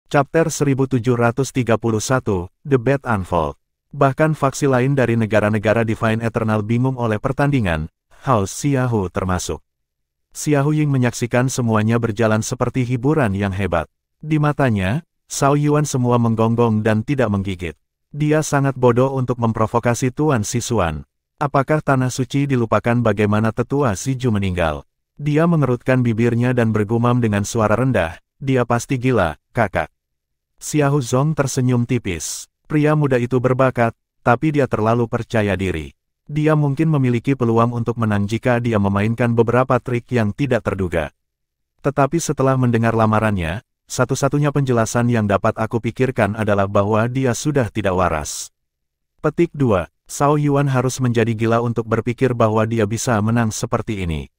Chapter 1731, The Battle Unfold. Bahkan faksi lain dari negara-negara Divine Eternal bingung oleh pertandingan, House Xiaohu termasuk. Xiahou Ying menyaksikan semuanya berjalan seperti hiburan yang hebat. Di matanya, Zhao Yuan semua menggonggong dan tidak menggigit. Dia sangat bodoh untuk memprovokasi Tuan Sisuan. Apakah tanah suci dilupakan bagaimana tetua Ziju meninggal? Dia mengerutkan bibirnya dan bergumam dengan suara rendah, dia pasti gila, kakak. Xiahou Zong tersenyum tipis. Pria muda itu berbakat, tapi dia terlalu percaya diri. Dia mungkin memiliki peluang untuk menang jika dia memainkan beberapa trik yang tidak terduga. Tetapi setelah mendengar lamarannya, satu-satunya penjelasan yang dapat aku pikirkan adalah bahwa dia sudah tidak waras. Petik 2. Zhao Yuan harus menjadi gila untuk berpikir bahwa dia bisa menang seperti ini.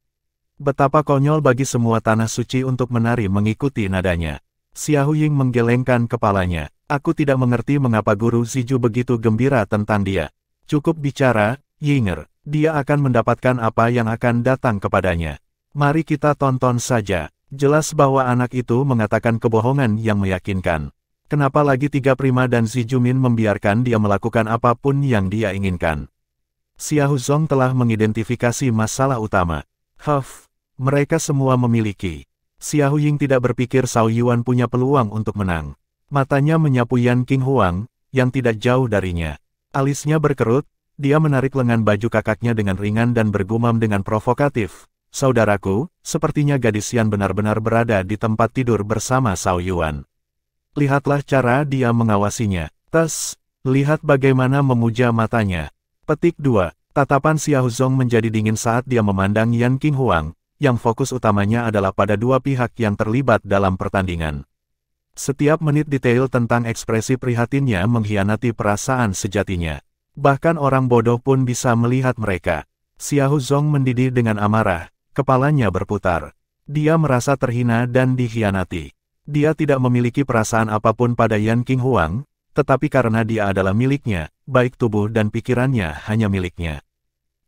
Betapa konyol bagi semua tanah suci untuk menari mengikuti nadanya. Xiahou Ying menggelengkan kepalanya. Aku tidak mengerti mengapa Guru Ziju begitu gembira tentang dia. Cukup bicara, Yinger. Dia akan mendapatkan apa yang akan datang kepadanya. Mari kita tonton saja. Jelas bahwa anak itu mengatakan kebohongan yang meyakinkan. Kenapa lagi tiga prima dan Ziju Min membiarkan dia melakukan apapun yang dia inginkan? Xiahou Zong telah mengidentifikasi masalah utama. Mereka semua memiliki. Xiahou Ying tidak berpikir Zhao Yuan punya peluang untuk menang. Matanya menyapu Yan Qinghuang, yang tidak jauh darinya. Alisnya berkerut, dia menarik lengan baju kakaknya dengan ringan dan bergumam dengan provokatif. Saudaraku, sepertinya gadis Yan benar-benar berada di tempat tidur bersama Zhao Yuan. Lihatlah cara dia mengawasinya. Lihat bagaimana memuja matanya. Petik 2. Tatapan Xiahou Zong menjadi dingin saat dia memandang Yan Qinghuang, yang fokus utamanya adalah pada dua pihak yang terlibat dalam pertandingan. Setiap menit detail tentang ekspresi prihatinnya mengkhianati perasaan sejatinya. Bahkan orang bodoh pun bisa melihat mereka. Xiahou Zong mendidih dengan amarah, kepalanya berputar. Dia merasa terhina dan dikhianati. Dia tidak memiliki perasaan apapun pada Yan Qinghuang, tetapi karena dia adalah miliknya, baik tubuh dan pikirannya hanya miliknya.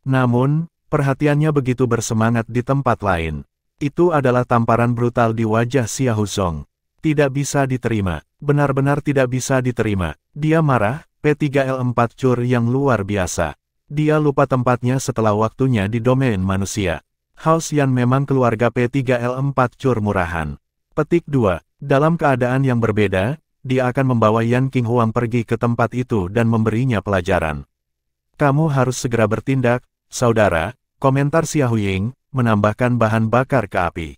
Namun, perhatiannya begitu bersemangat di tempat lain. Itu adalah tamparan brutal di wajah Xiahou Zong. Tidak bisa diterima. Benar-benar tidak bisa diterima. Dia marah, P3L4 cur yang luar biasa. Dia lupa tempatnya setelah waktunya di domain manusia. House Yan memang keluarga P3L4 cur murahan. Petik 2. Dalam keadaan yang berbeda, dia akan membawa Yan Qinghuang pergi ke tempat itu dan memberinya pelajaran. Kamu harus segera bertindak, saudara. Komentar Xiahou Ying, menambahkan bahan bakar ke api.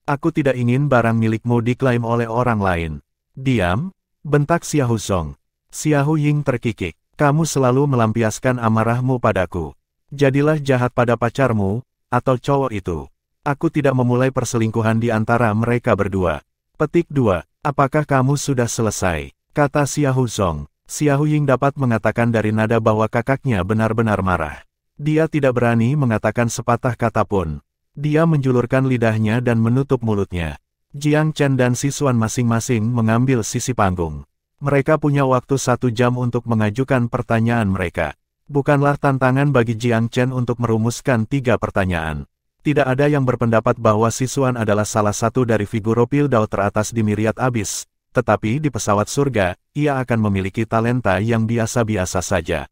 Aku tidak ingin barang milikmu diklaim oleh orang lain. Diam, bentak Xiahou Zong. Xiahou Ying terkikik. Kamu selalu melampiaskan amarahmu padaku. Jadilah jahat pada pacarmu, atau cowok itu. Aku tidak memulai perselingkuhan di antara mereka berdua. Petik 2. Apakah kamu sudah selesai? Kata Xiahou Zong. Xiahou Ying dapat mengatakan dari nada bahwa kakaknya benar-benar marah. Dia tidak berani mengatakan sepatah kata pun. Dia menjulurkan lidahnya dan menutup mulutnya. Jiang Chen dan Sisuan masing-masing mengambil sisi panggung. Mereka punya waktu 1 jam untuk mengajukan pertanyaan mereka. Bukanlah tantangan bagi Jiang Chen untuk merumuskan 3 pertanyaan. Tidak ada yang berpendapat bahwa Sisuan adalah salah satu dari figuropil Dao teratas di Myriad Abyss, tetapi di pesawat surga, ia akan memiliki talenta yang biasa-biasa saja.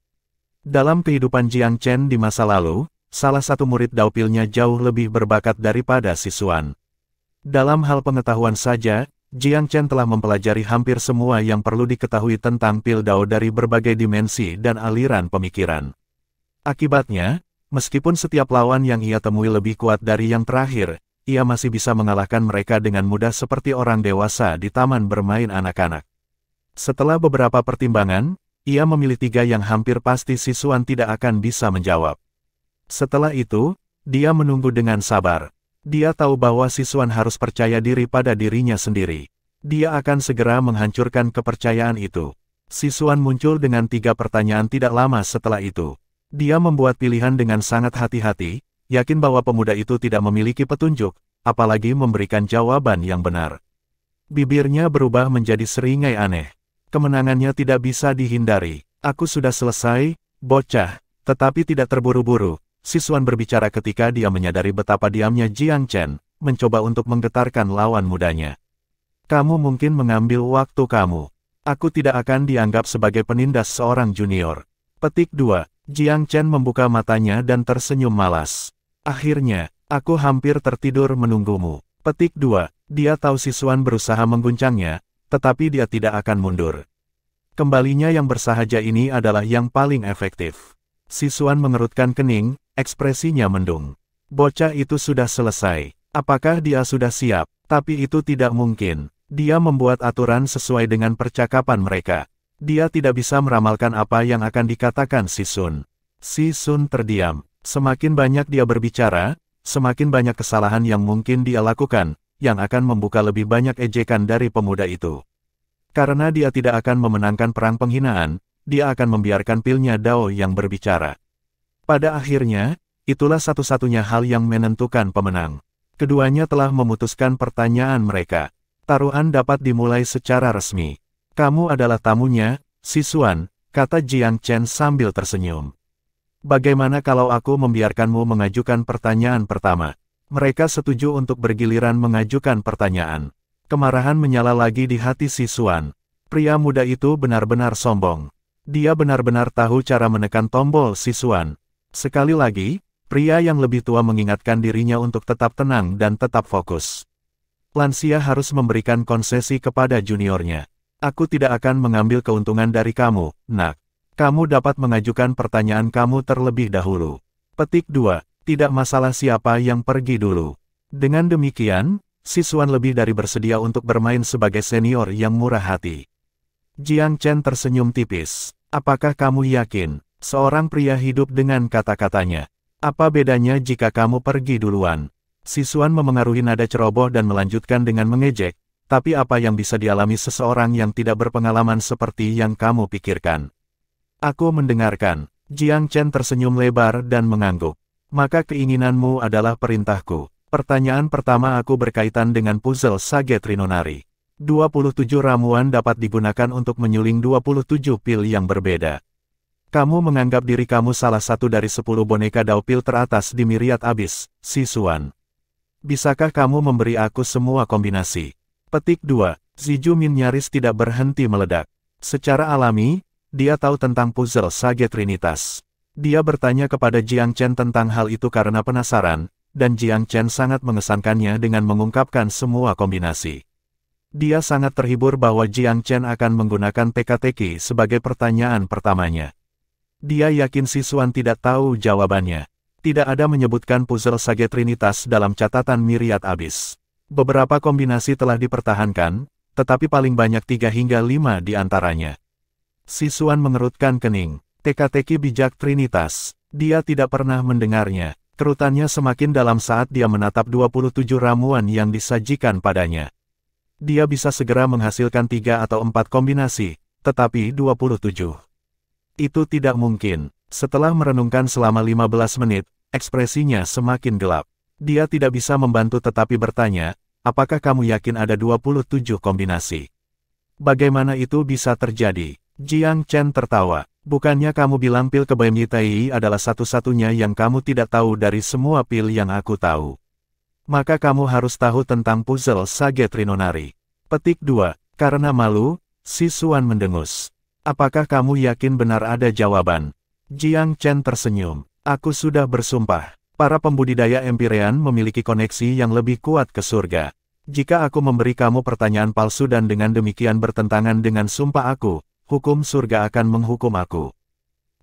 Dalam kehidupan Jiang Chen di masa lalu, salah satu murid Daopilnya jauh lebih berbakat daripada Sisuan. Dalam hal pengetahuan saja, Jiang Chen telah mempelajari hampir semua yang perlu diketahui tentang pil Dao dari berbagai dimensi dan aliran pemikiran. Akibatnya, meskipun setiap lawan yang ia temui lebih kuat dari yang terakhir, ia masih bisa mengalahkan mereka dengan mudah seperti orang dewasa di taman bermain anak-anak. Setelah beberapa pertimbangan, ia memilih 3 yang hampir pasti Sisuan tidak akan bisa menjawab. Setelah itu, dia menunggu dengan sabar. Dia tahu bahwa Sisuan harus percaya diri pada dirinya sendiri. Dia akan segera menghancurkan kepercayaan itu. Sisuan muncul dengan 3 pertanyaan tidak lama setelah itu. Dia membuat pilihan dengan sangat hati-hati, yakin bahwa pemuda itu tidak memiliki petunjuk, apalagi memberikan jawaban yang benar. Bibirnya berubah menjadi seringai aneh. Kemenangannya tidak bisa dihindari. Aku sudah selesai, bocah, tetapi tidak terburu-buru. Sisuan berbicara ketika dia menyadari betapa diamnya Jiang Chen, mencoba untuk menggetarkan lawan mudanya. Kamu mungkin mengambil waktu kamu. Aku tidak akan dianggap sebagai penindas seorang junior. Petik 2. Jiang Chen membuka matanya dan tersenyum malas. Akhirnya, aku hampir tertidur menunggumu. Petik 2. Dia tahu Sisuan berusaha mengguncangnya, tetapi dia tidak akan mundur. Kembalinya yang bersahaja ini adalah yang paling efektif. Sisuan mengerutkan kening, ekspresinya mendung. Bocah itu sudah selesai. Apakah dia sudah siap? Tapi itu tidak mungkin. Dia membuat aturan sesuai dengan percakapan mereka. Dia tidak bisa meramalkan apa yang akan dikatakan Sisun. Sisun terdiam. Semakin banyak dia berbicara, semakin banyak kesalahan yang mungkin dia lakukan, yang akan membuka lebih banyak ejekan dari pemuda itu. Karena dia tidak akan memenangkan perang penghinaan, dia akan membiarkan pilnya Dao yang berbicara. Pada akhirnya, itulah satu-satunya hal yang menentukan pemenang. Keduanya telah memutuskan pertanyaan mereka. Taruhan dapat dimulai secara resmi. Kamu adalah tamunya, Sisuan, kata Jiang Chen sambil tersenyum. Bagaimana kalau aku membiarkanmu mengajukan pertanyaan pertama? Mereka setuju untuk bergiliran mengajukan pertanyaan. Kemarahan menyala lagi di hati Sisuan. Pria muda itu benar-benar sombong. Dia benar-benar tahu cara menekan tombol Sisuan. Sekali lagi, pria yang lebih tua mengingatkan dirinya untuk tetap tenang dan tetap fokus. Lansia harus memberikan konsesi kepada juniornya. Aku tidak akan mengambil keuntungan dari kamu, nak. Kamu dapat mengajukan pertanyaan kamu terlebih dahulu. Petik 2. Tidak masalah siapa yang pergi dulu. Dengan demikian, Sisuan lebih dari bersedia untuk bermain sebagai senior yang murah hati. Jiang Chen tersenyum tipis. Apakah kamu yakin? Seorang pria hidup dengan kata-katanya. Apa bedanya jika kamu pergi duluan? Sisuan memengaruhi nada ceroboh dan melanjutkan dengan mengejek, tapi apa yang bisa dialami seseorang yang tidak berpengalaman seperti yang kamu pikirkan? Aku mendengarkan. Jiang Chen tersenyum lebar dan mengangguk. Maka keinginanmu adalah perintahku. Pertanyaan pertama aku berkaitan dengan puzzle Sage Trinonari. 27 ramuan dapat digunakan untuk menyuling 27 pil yang berbeda. Kamu menganggap diri kamu salah satu dari 10 boneka Dao pil teratas di Myriad Abyss, Sisuan. Bisakah kamu memberi aku semua kombinasi? Petik 2. Ziju Min nyaris tidak berhenti meledak. Secara alami, dia tahu tentang puzzle Sage Trinitas. Dia bertanya kepada Jiang Chen tentang hal itu karena penasaran, dan Jiang Chen sangat mengesankannya dengan mengungkapkan semua kombinasi. Dia sangat terhibur bahwa Jiang Chen akan menggunakan teka-teki sebagai pertanyaan pertamanya. Dia yakin Sisuan tidak tahu jawabannya. Tidak ada menyebutkan puzzle Sage Trinitas dalam catatan Myriad Abyss. Beberapa kombinasi telah dipertahankan, tetapi paling banyak 3 hingga 5 di antaranya. Sisuan mengerutkan kening. Teka-teki bijak Trinitas. Dia tidak pernah mendengarnya. Kerutannya semakin dalam saat dia menatap 27 ramuan yang disajikan padanya. Dia bisa segera menghasilkan 3 atau 4 kombinasi, tetapi 27. Itu tidak mungkin. Setelah merenungkan selama 15 menit, ekspresinya semakin gelap. Dia tidak bisa membantu tetapi bertanya, apakah kamu yakin ada 27 kombinasi? Bagaimana itu bisa terjadi? Jiang Chen tertawa. Bukannya kamu bilang pil Kebaim Yitai adalah satu-satunya yang kamu tidak tahu dari semua pil yang aku tahu. Maka kamu harus tahu tentang puzzle Sage Trinonari. Petik 2. Karena malu, Sisuan mendengus. Apakah kamu yakin benar ada jawaban? Jiang Chen tersenyum. Aku sudah bersumpah. Para pembudidaya Empyrean memiliki koneksi yang lebih kuat ke surga. Jika aku memberi kamu pertanyaan palsu dan dengan demikian bertentangan dengan sumpah aku, hukum surga akan menghukum aku.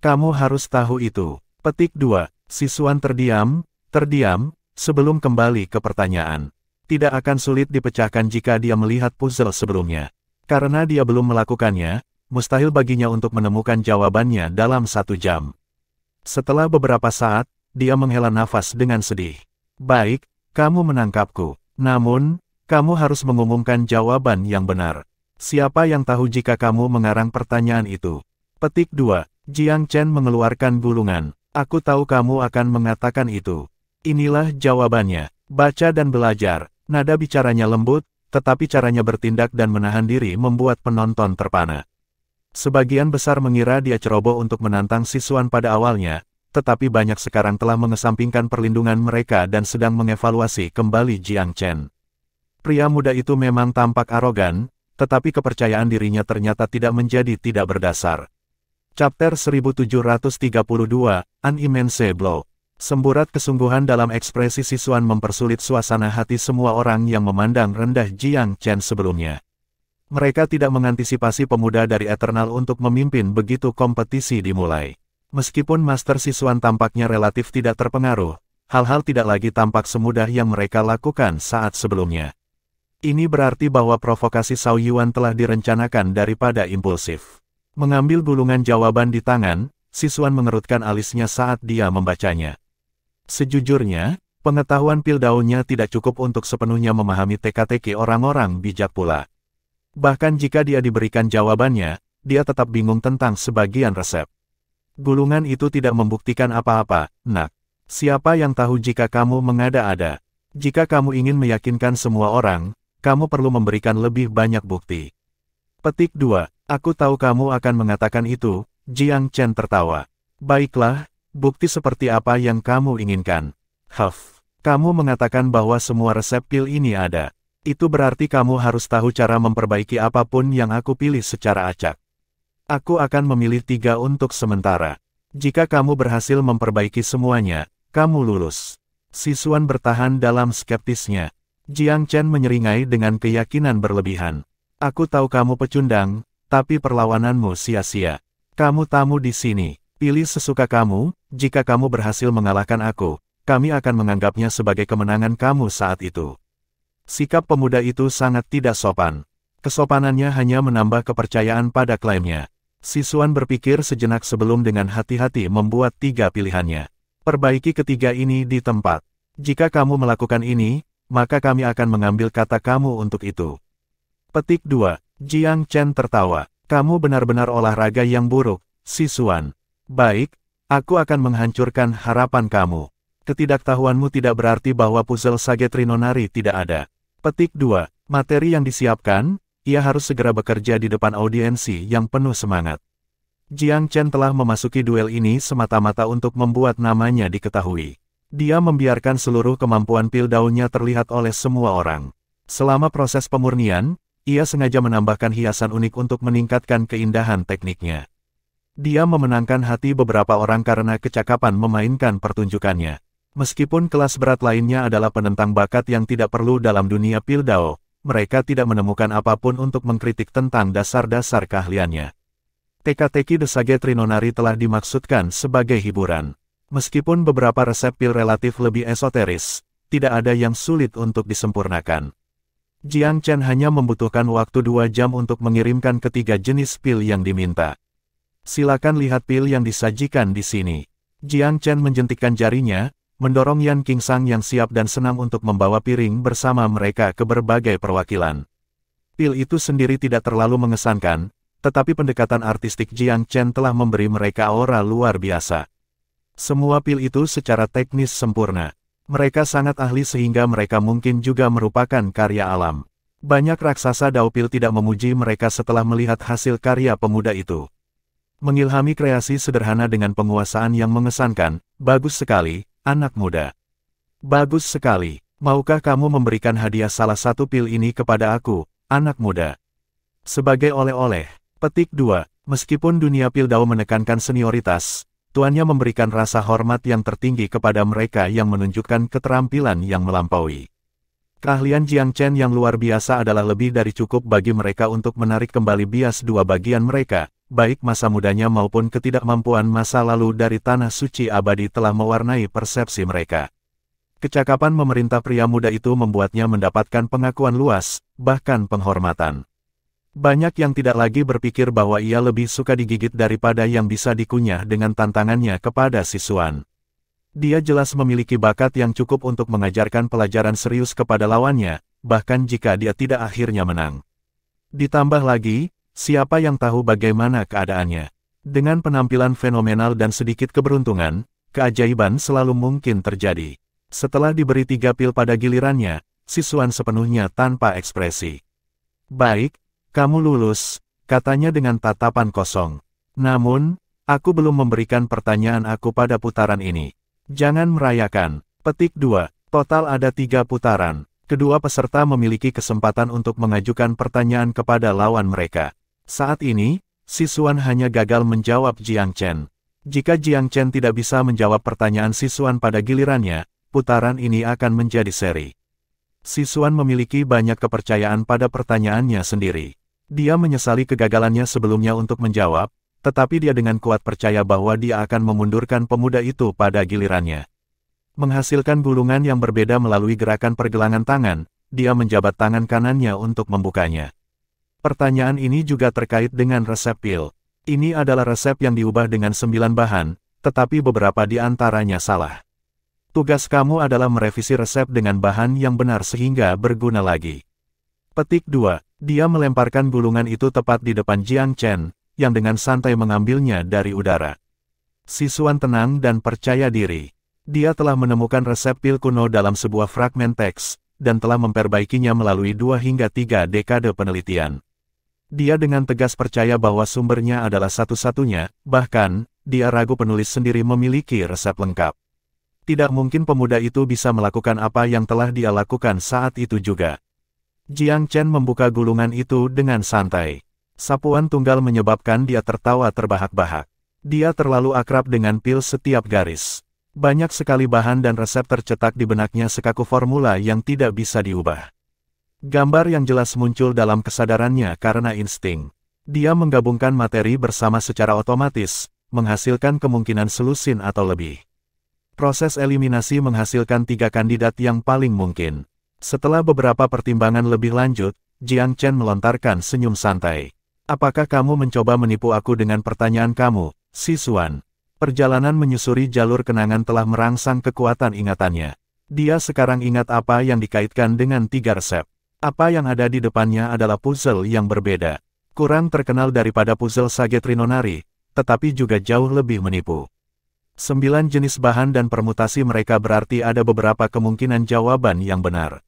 Kamu harus tahu itu. Petik 2. Sisuan terdiam, sebelum kembali ke pertanyaan. Tidak akan sulit dipecahkan jika dia melihat puzzle sebelumnya. Karena dia belum melakukannya, mustahil baginya untuk menemukan jawabannya dalam 1 jam. Setelah beberapa saat, dia menghela nafas dengan sedih. Baik, kamu menangkapku. Namun, kamu harus mengumumkan jawaban yang benar. Siapa yang tahu jika kamu mengarang pertanyaan itu? Petik 2. Jiang Chen mengeluarkan gulungan. Aku tahu kamu akan mengatakan itu. Inilah jawabannya. Baca dan belajar. Nada bicaranya lembut, tetapi caranya bertindak dan menahan diri membuat penonton terpana. Sebagian besar mengira dia ceroboh untuk menantang Sisuan pada awalnya, tetapi banyak sekarang telah mengesampingkan perlindungan mereka dan sedang mengevaluasi kembali Jiang Chen. Pria muda itu memang tampak arogan, tetapi kepercayaan dirinya ternyata tidak menjadi tidak berdasar. Chapter 1732, An Immense Blow. Semburat kesungguhan dalam ekspresi Sisuan mempersulit suasana hati semua orang yang memandang rendah Jiang Chen sebelumnya. Mereka tidak mengantisipasi pemuda dari Eternal untuk memimpin begitu kompetisi dimulai. Meskipun Master Sisuan tampaknya relatif tidak terpengaruh, hal-hal tidak lagi tampak semudah yang mereka lakukan saat sebelumnya. Ini berarti bahwa provokasi Cao Yuan telah direncanakan daripada impulsif. Mengambil gulungan jawaban di tangan, Sisuan mengerutkan alisnya saat dia membacanya. Sejujurnya, pengetahuan pil daunnya tidak cukup untuk sepenuhnya memahami teka-teki orang-orang bijak pula. Bahkan jika dia diberikan jawabannya, dia tetap bingung tentang sebagian resep. Gulungan itu tidak membuktikan apa-apa, nak. Siapa yang tahu jika kamu mengada-ada? Jika kamu ingin meyakinkan semua orang, kamu perlu memberikan lebih banyak bukti. Petik 2. Aku tahu kamu akan mengatakan itu, Jiang Chen tertawa. Baiklah, bukti seperti apa yang kamu inginkan? Kamu mengatakan bahwa semua resep pil ini ada. Itu berarti kamu harus tahu cara memperbaiki apapun yang aku pilih secara acak. Aku akan memilih 3 untuk sementara. Jika kamu berhasil memperbaiki semuanya, kamu lulus. Sisuan bertahan dalam skeptisnya. Jiang Chen menyeringai dengan keyakinan berlebihan. Aku tahu kamu pecundang, tapi perlawananmu sia-sia. Kamu tamu di sini. Pilih sesuka kamu, jika kamu berhasil mengalahkan aku, kami akan menganggapnya sebagai kemenangan kamu saat itu. Sikap pemuda itu sangat tidak sopan. Kesopanannya hanya menambah kepercayaan pada klaimnya. Sisuan berpikir sejenak sebelum dengan hati-hati membuat 3 pilihannya. Perbaiki ketiga ini di tempat. Jika kamu melakukan ini, maka kami akan mengambil kata kamu untuk itu. Petik 2. Jiang Chen tertawa. Kamu benar-benar olahraga yang buruk, Sisuan. Baik, aku akan menghancurkan harapan kamu. Ketidaktahuanmu tidak berarti bahwa puzzle Sage Trinonari tidak ada. Petik 2. Materi yang disiapkan, ia harus segera bekerja di depan audiensi yang penuh semangat. Jiang Chen telah memasuki duel ini semata-mata untuk membuat namanya diketahui. Dia membiarkan seluruh kemampuan pil daunnya terlihat oleh semua orang. Selama proses pemurnian, ia sengaja menambahkan hiasan unik untuk meningkatkan keindahan tekniknya. Dia memenangkan hati beberapa orang karena kecakapan memainkan pertunjukannya. Meskipun kelas berat lainnya adalah penentang bakat yang tidak perlu dalam dunia pil dao, mereka tidak menemukan apapun untuk mengkritik tentang dasar-dasar keahliannya. Teka-teki The Sage Trinonari telah dimaksudkan sebagai hiburan. Meskipun beberapa resep pil relatif lebih esoteris, tidak ada yang sulit untuk disempurnakan. Jiang Chen hanya membutuhkan waktu 2 jam untuk mengirimkan ketiga jenis pil yang diminta. Silakan lihat pil yang disajikan di sini. Jiang Chen menjentikkan jarinya, mendorong Yan Qingsang yang siap dan senang untuk membawa piring bersama mereka ke berbagai perwakilan. Pil itu sendiri tidak terlalu mengesankan, tetapi pendekatan artistik Jiang Chen telah memberi mereka aura luar biasa. Semua pil itu secara teknis sempurna. Mereka sangat ahli sehingga mereka mungkin juga merupakan karya alam. Banyak raksasa dao pil tidak memuji mereka setelah melihat hasil karya pemuda itu. Mengilhami kreasi sederhana dengan penguasaan yang mengesankan, bagus sekali, anak muda. Bagus sekali. Maukah kamu memberikan hadiah salah satu pil ini kepada aku, anak muda? Sebagai oleh-oleh. Petik 2. Meskipun dunia pil dao menekankan senioritas, tuannya memberikan rasa hormat yang tertinggi kepada mereka yang menunjukkan keterampilan yang melampaui. Keahlian Jiang Chen yang luar biasa adalah lebih dari cukup bagi mereka untuk menarik kembali bias 2 bagian mereka, baik masa mudanya maupun ketidakmampuan masa lalu dari tanah suci abadi telah mewarnai persepsi mereka. Kecakapan memerintah pria muda itu membuatnya mendapatkan pengakuan luas, bahkan penghormatan. Banyak yang tidak lagi berpikir bahwa ia lebih suka digigit daripada yang bisa dikunyah dengan tantangannya kepada Sisuan. Dia jelas memiliki bakat yang cukup untuk mengajarkan pelajaran serius kepada lawannya, bahkan jika dia tidak akhirnya menang. Ditambah lagi, siapa yang tahu bagaimana keadaannya? Dengan penampilan fenomenal dan sedikit keberuntungan, keajaiban selalu mungkin terjadi. Setelah diberi 3 pil pada gilirannya, Sisuan sepenuhnya tanpa ekspresi. Baik. Kamu lulus, katanya dengan tatapan kosong. Namun, aku belum memberikan pertanyaan aku pada putaran ini. Jangan merayakan. Petik 2. Total ada 3 putaran. Kedua peserta memiliki kesempatan untuk mengajukan pertanyaan kepada lawan mereka. Saat ini, Si Xuan hanya gagal menjawab Jiang Chen. Jika Jiang Chen tidak bisa menjawab pertanyaan Si Xuan pada gilirannya, putaran ini akan menjadi seri. Si Xuan memiliki banyak kepercayaan pada pertanyaannya sendiri. Dia menyesali kegagalannya sebelumnya untuk menjawab, tetapi dia dengan kuat percaya bahwa dia akan memundurkan pemuda itu pada gilirannya. Menghasilkan gulungan yang berbeda melalui gerakan pergelangan tangan, dia menjabat tangan kanannya untuk membukanya. Pertanyaan ini juga terkait dengan resep pil. Ini adalah resep yang diubah dengan 9 bahan, tetapi beberapa di antaranya salah. Tugas kamu adalah merevisi resep dengan bahan yang benar sehingga berguna lagi. Petik 2. Dia melemparkan gulungan itu tepat di depan Jiang Chen, yang dengan santai mengambilnya dari udara. Si Xuan tenang dan percaya diri. Dia telah menemukan resep pil kuno dalam sebuah fragmen teks, dan telah memperbaikinya melalui 2 hingga 3 dekade penelitian. Dia dengan tegas percaya bahwa sumbernya adalah satu-satunya, bahkan, dia ragu penulis sendiri memiliki resep lengkap. Tidak mungkin pemuda itu bisa melakukan apa yang telah dia lakukan saat itu juga. Jiang Chen membuka gulungan itu dengan santai. Sapuan tunggal menyebabkan dia tertawa terbahak-bahak. Dia terlalu akrab dengan pil setiap garis. Banyak sekali bahan dan resep tercetak di benaknya sekaku formula yang tidak bisa diubah. Gambar yang jelas muncul dalam kesadarannya karena insting. Dia menggabungkan materi bersama secara otomatis, menghasilkan kemungkinan selusin atau lebih. Proses eliminasi menghasilkan 3 kandidat yang paling mungkin. Setelah beberapa pertimbangan lebih lanjut, Jiang Chen melontarkan senyum santai. Apakah kamu mencoba menipu aku dengan pertanyaan kamu, Si Xuan? Perjalanan menyusuri jalur kenangan telah merangsang kekuatan ingatannya. Dia sekarang ingat apa yang dikaitkan dengan 3 resep. Apa yang ada di depannya adalah puzzle yang berbeda. Kurang terkenal daripada puzzle Sage Trinonari, tetapi juga jauh lebih menipu. 9 jenis bahan dan permutasi mereka berarti ada beberapa kemungkinan jawaban yang benar.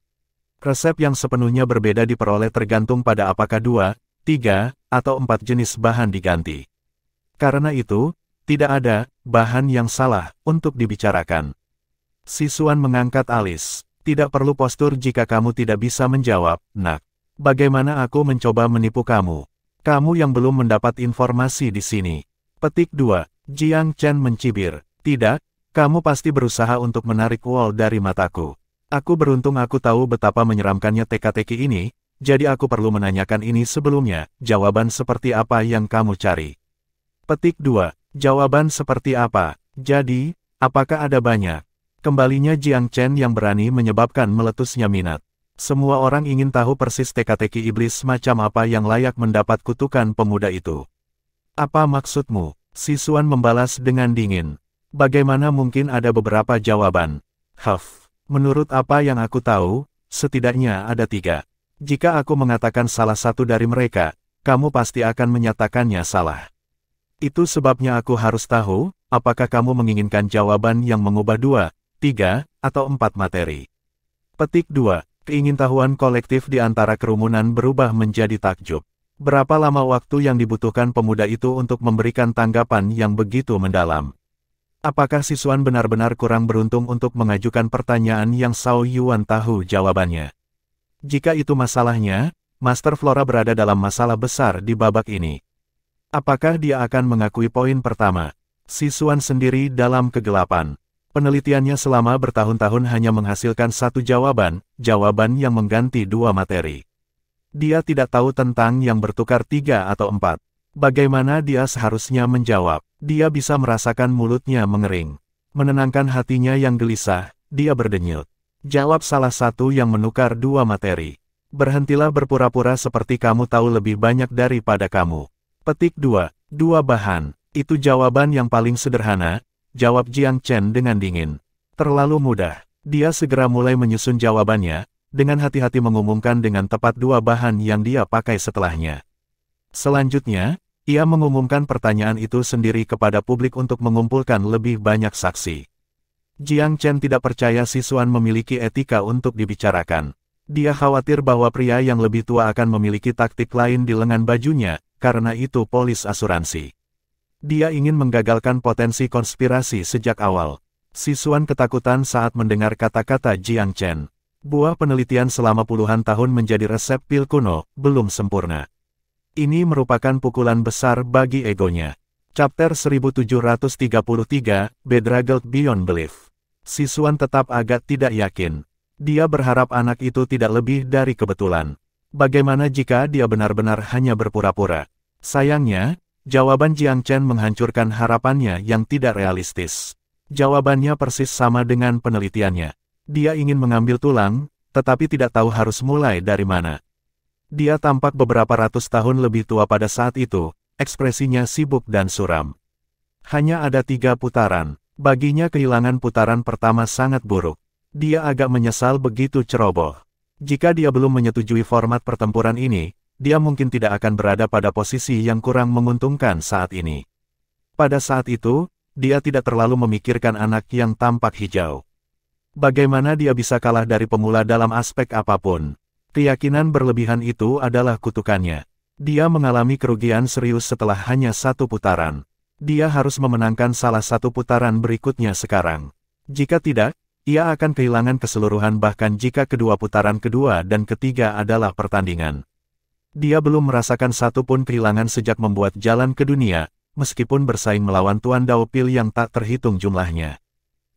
Resep yang sepenuhnya berbeda diperoleh tergantung pada apakah 2, 3, atau 4 jenis bahan diganti. Karena itu, tidak ada bahan yang salah untuk dibicarakan. Si Xuan mengangkat alis. Tidak perlu postur jika kamu tidak bisa menjawab, nak. Bagaimana aku mencoba menipu kamu? Kamu yang belum mendapat informasi di sini. Petik 2. Jiang Chen mencibir. Tidak, kamu pasti berusaha untuk menarik Wall dari mataku. Aku beruntung aku tahu betapa menyeramkannya teka-teki ini, jadi aku perlu menanyakan ini sebelumnya, jawaban seperti apa yang kamu cari? Petik 2. Jawaban seperti apa? Jadi, apakah ada banyak? Kembalinya Jiang Chen yang berani menyebabkan meletusnya minat. Semua orang ingin tahu persis teka-teki iblis macam apa yang layak mendapat kutukan pemuda itu. Apa maksudmu? Si Xuan membalas dengan dingin. Bagaimana mungkin ada beberapa jawaban? Menurut apa yang aku tahu, setidaknya ada 3. Jika aku mengatakan salah satu dari mereka, kamu pasti akan menyatakannya salah. Itu sebabnya aku harus tahu, apakah kamu menginginkan jawaban yang mengubah 2, 3, atau 4 materi. Petik 2. Keingintahuan kolektif di antara kerumunan berubah menjadi takjub. Berapa lama waktu yang dibutuhkan pemuda itu untuk memberikan tanggapan yang begitu mendalam? Apakah Si Xuan benar-benar kurang beruntung untuk mengajukan pertanyaan yang Zhao Yuan tahu jawabannya? Jika itu masalahnya, Master Flora berada dalam masalah besar di babak ini. Apakah dia akan mengakui poin pertama? Si Xuan sendiri dalam kegelapan. Penelitiannya selama bertahun-tahun hanya menghasilkan 1 jawaban yang mengganti 2 materi. Dia tidak tahu tentang yang bertukar 3 atau 4. Bagaimana dia seharusnya menjawab? Dia bisa merasakan mulutnya mengering. Menenangkan hatinya yang gelisah, dia berdenyut. Jawab salah satu yang menukar 2 materi. Berhentilah berpura-pura seperti kamu tahu lebih banyak daripada kamu. Petik 2. 2 bahan. Itu jawaban yang paling sederhana, jawab Jiang Chen dengan dingin. Terlalu mudah. Dia segera mulai menyusun jawabannya, dengan hati-hati mengumumkan dengan tepat 2 bahan yang dia pakai setelahnya. Selanjutnya, ia mengumumkan pertanyaan itu sendiri kepada publik untuk mengumpulkan lebih banyak saksi. Jiang Chen tidak percaya Si Xuan memiliki etika untuk dibicarakan. Dia khawatir bahwa pria yang lebih tua akan memiliki taktik lain di lengan bajunya, karena itu polis asuransi. Dia ingin menggagalkan potensi konspirasi sejak awal. Si Xuan ketakutan saat mendengar kata-kata Jiang Chen. Buah penelitian selama puluhan tahun menjadi resep pil kuno, belum sempurna. Ini merupakan pukulan besar bagi egonya. Chapter 1733, Bedraggled Beyond Belief. Si Xuan tetap agak tidak yakin. Dia berharap anak itu tidak lebih dari kebetulan. Bagaimana jika dia benar-benar hanya berpura-pura? Sayangnya, jawaban Jiang Chen menghancurkan harapannya yang tidak realistis. Jawabannya persis sama dengan penelitiannya. Dia ingin mengambil tulang, tetapi tidak tahu harus mulai dari mana. Dia tampak beberapa ratus tahun lebih tua pada saat itu, ekspresinya sibuk dan suram. Hanya ada 3 putaran. Baginya kehilangan putaran pertama sangat buruk. Dia agak menyesal begitu ceroboh. Jika dia belum menyetujui format pertempuran ini, dia mungkin tidak akan berada pada posisi yang kurang menguntungkan saat ini. Pada saat itu, dia tidak terlalu memikirkan anak yang tampak hijau. Bagaimana dia bisa kalah dari pemula dalam aspek apapun? Keyakinan berlebihan itu adalah kutukannya. Dia mengalami kerugian serius setelah hanya 1 putaran. Dia harus memenangkan salah satu putaran berikutnya sekarang. Jika tidak, ia akan kehilangan keseluruhan bahkan jika kedua putaran kedua dan ketiga adalah pertandingan. Dia belum merasakan satu pun kehilangan sejak membuat jalan ke dunia, meskipun bersaing melawan Tuan Dao Pil yang tak terhitung jumlahnya.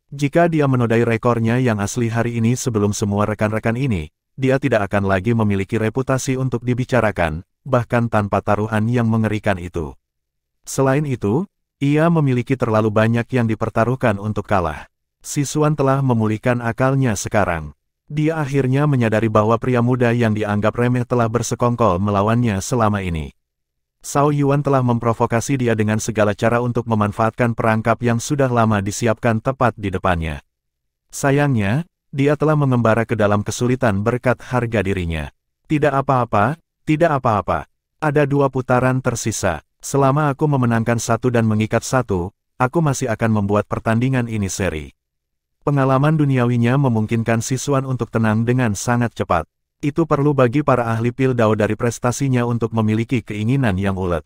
Jika dia menodai rekornya yang asli hari ini sebelum semua rekan-rekan ini, dia tidak akan lagi memiliki reputasi untuk dibicarakan, bahkan tanpa taruhan yang mengerikan itu. Selain itu, ia memiliki terlalu banyak yang dipertaruhkan untuk kalah. Si Xuan telah memulihkan akalnya sekarang. Dia akhirnya menyadari bahwa pria muda yang dianggap remeh telah bersekongkol melawannya selama ini. Zhao Yuan telah memprovokasi dia dengan segala cara untuk memanfaatkan perangkap yang sudah lama disiapkan tepat di depannya. Sayangnya, dia telah mengembara ke dalam kesulitan berkat harga dirinya. Tidak apa-apa, tidak apa-apa. Ada 2 putaran tersisa. Selama aku memenangkan 1 dan mengikat 1, aku masih akan membuat pertandingan ini seri. Pengalaman duniawinya memungkinkan Si Xuan untuk tenang dengan sangat cepat. Itu perlu bagi para ahli pil dao dari prestasinya untuk memiliki keinginan yang ulet.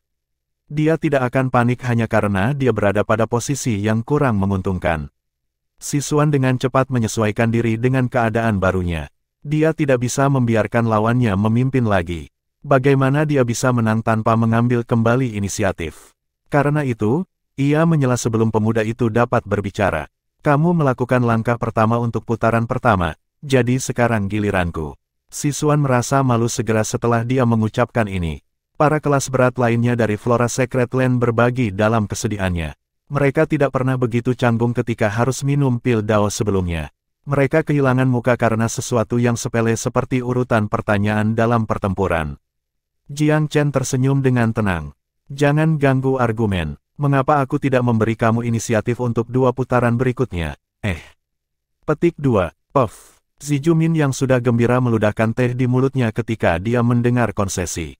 Dia tidak akan panik hanya karena dia berada pada posisi yang kurang menguntungkan. Si Xuan dengan cepat menyesuaikan diri dengan keadaan barunya. Dia tidak bisa membiarkan lawannya memimpin lagi. Bagaimana dia bisa menang tanpa mengambil kembali inisiatif? Karena itu, ia menyela sebelum pemuda itu dapat berbicara. Kamu melakukan langkah pertama untuk putaran pertama, jadi sekarang giliranku. Si Xuan merasa malu segera setelah dia mengucapkan ini. Para kelas berat lainnya dari Flora Secret Land berbagi dalam kesedihannya. Mereka tidak pernah begitu canggung ketika harus minum pil dao sebelumnya. Mereka kehilangan muka karena sesuatu yang sepele seperti urutan pertanyaan dalam pertempuran. Jiang Chen tersenyum dengan tenang. Jangan ganggu argumen. Mengapa aku tidak memberi kamu inisiatif untuk 2 putaran berikutnya? Petik 2. Puff. Zijumin yang sudah gembira meludahkan teh di mulutnya ketika dia mendengar konsesi.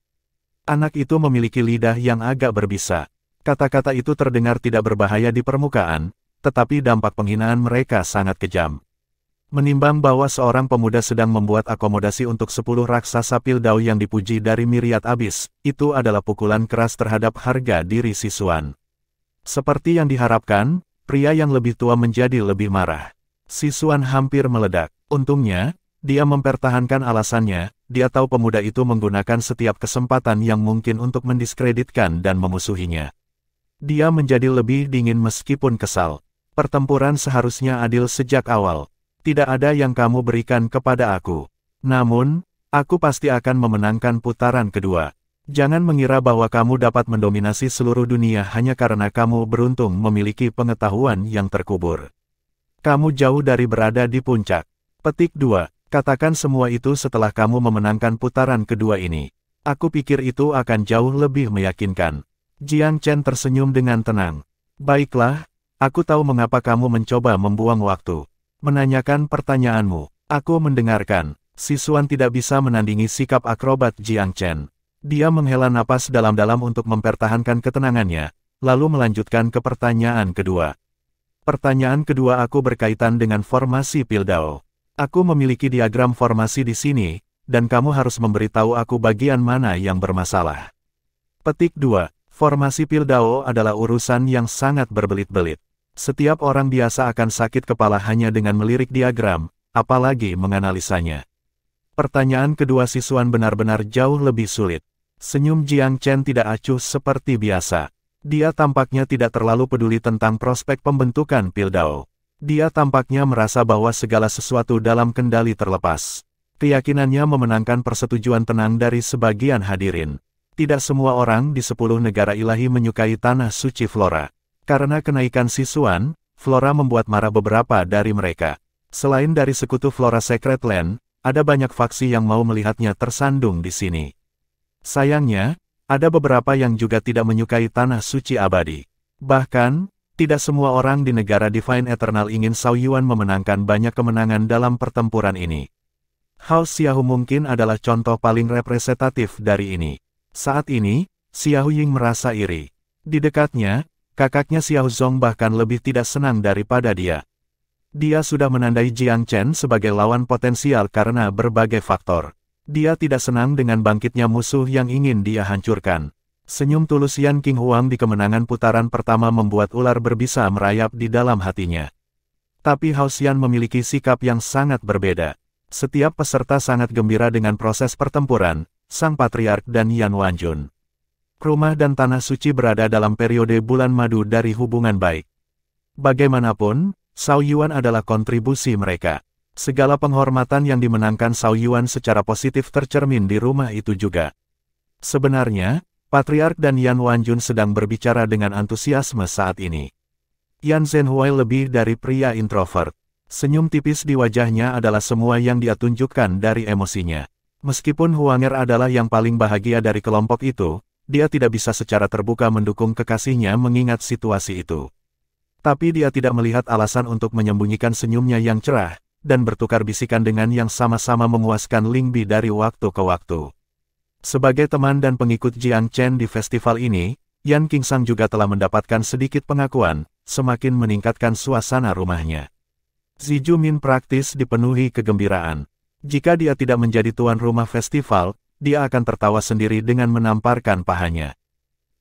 Anak itu memiliki lidah yang agak berbisa. Kata-kata itu terdengar tidak berbahaya di permukaan, tetapi dampak penghinaan mereka sangat kejam. Menimbang bahwa seorang pemuda sedang membuat akomodasi untuk 10 raksasa pil dao yang dipuji dari Myriad Abyss, itu adalah pukulan keras terhadap harga diri Si Xuan. Seperti yang diharapkan, pria yang lebih tua menjadi lebih marah. Si Xuan hampir meledak. Untungnya, dia mempertahankan alasannya, dia tahu pemuda itu menggunakan setiap kesempatan yang mungkin untuk mendiskreditkan dan memusuhinya. Dia menjadi lebih dingin meskipun kesal. Pertempuran seharusnya adil sejak awal. Tidak ada yang kamu berikan kepada aku. Namun, aku pasti akan memenangkan putaran kedua. Jangan mengira bahwa kamu dapat mendominasi seluruh dunia hanya karena kamu beruntung memiliki pengetahuan yang terkubur. Kamu jauh dari berada di puncak. Petik 2. Katakan semua itu setelah kamu memenangkan putaran kedua ini. Aku pikir itu akan jauh lebih meyakinkan. Jiang Chen tersenyum dengan tenang. Baiklah, aku tahu mengapa kamu mencoba membuang waktu. Menanyakan pertanyaanmu. Aku mendengarkan. Si Xuan tidak bisa menandingi sikap akrobat Jiang Chen. Dia menghela napas dalam-dalam untuk mempertahankan ketenangannya, lalu melanjutkan ke pertanyaan kedua. Pertanyaan kedua aku berkaitan dengan formasi pil dao. Aku memiliki diagram formasi di sini, dan kamu harus memberitahu aku bagian mana yang bermasalah. Petik 2. Formasi pil dao adalah urusan yang sangat berbelit-belit. Setiap orang biasa akan sakit kepala hanya dengan melirik diagram, apalagi menganalisanya. Pertanyaan kedua Sisuan benar-benar jauh lebih sulit. Senyum Jiang Chen tidak acuh seperti biasa. Dia tampaknya tidak terlalu peduli tentang prospek pembentukan Pildao. Dia tampaknya merasa bahwa segala sesuatu dalam kendali terlepas. Keyakinannya memenangkan persetujuan tenang dari sebagian hadirin. Tidak semua orang di 10 negara ilahi menyukai tanah suci Flora. Karena kenaikan Sisuan, Flora membuat marah beberapa dari mereka. Selain dari sekutu Flora Sacred Land, ada banyak faksi yang mau melihatnya tersandung di sini. Sayangnya, ada beberapa yang juga tidak menyukai tanah suci abadi. Bahkan, tidak semua orang di negara Divine Eternal ingin Cao Yuan memenangkan banyak kemenangan dalam pertempuran ini. House Xiahou mungkin adalah contoh paling representatif dari ini. Saat ini, Xiahou Ying merasa iri. Di dekatnya, kakaknya Xiahou Zong bahkan lebih tidak senang daripada dia. Dia sudah menandai Jiang Chen sebagai lawan potensial karena berbagai faktor. Dia tidak senang dengan bangkitnya musuh yang ingin dia hancurkan. Senyum tulus Yan King Huang di kemenangan putaran pertama membuat ular berbisa merayap di dalam hatinya. Tapi House Yan memiliki sikap yang sangat berbeda. Setiap peserta sangat gembira dengan proses pertempuran, Sang Patriark dan Yan Wanjun. Rumah dan tanah suci berada dalam periode bulan madu dari hubungan baik. Bagaimanapun, Cao Yuan adalah kontribusi mereka. Segala penghormatan yang dimenangkan Cao Yuan secara positif tercermin di rumah itu juga. Sebenarnya, Patriark dan Yan Wanjun sedang berbicara dengan antusiasme saat ini. Yan Zhenhuai lebih dari pria introvert. Senyum tipis di wajahnya adalah semua yang dia tunjukkan dari emosinya. Meskipun Huanger adalah yang paling bahagia dari kelompok itu, dia tidak bisa secara terbuka mendukung kekasihnya mengingat situasi itu. Tapi dia tidak melihat alasan untuk menyembunyikan senyumnya yang cerah, dan bertukar bisikan dengan yang sama-sama memuaskan Lingbi dari waktu ke waktu. Sebagai teman dan pengikut Jiang Chen di festival ini, Yan Qingsang juga telah mendapatkan sedikit pengakuan, semakin meningkatkan suasana rumahnya. Ziju Min praktis dipenuhi kegembiraan. Jika dia tidak menjadi tuan rumah festival, dia akan tertawa sendiri dengan menamparkan pahanya.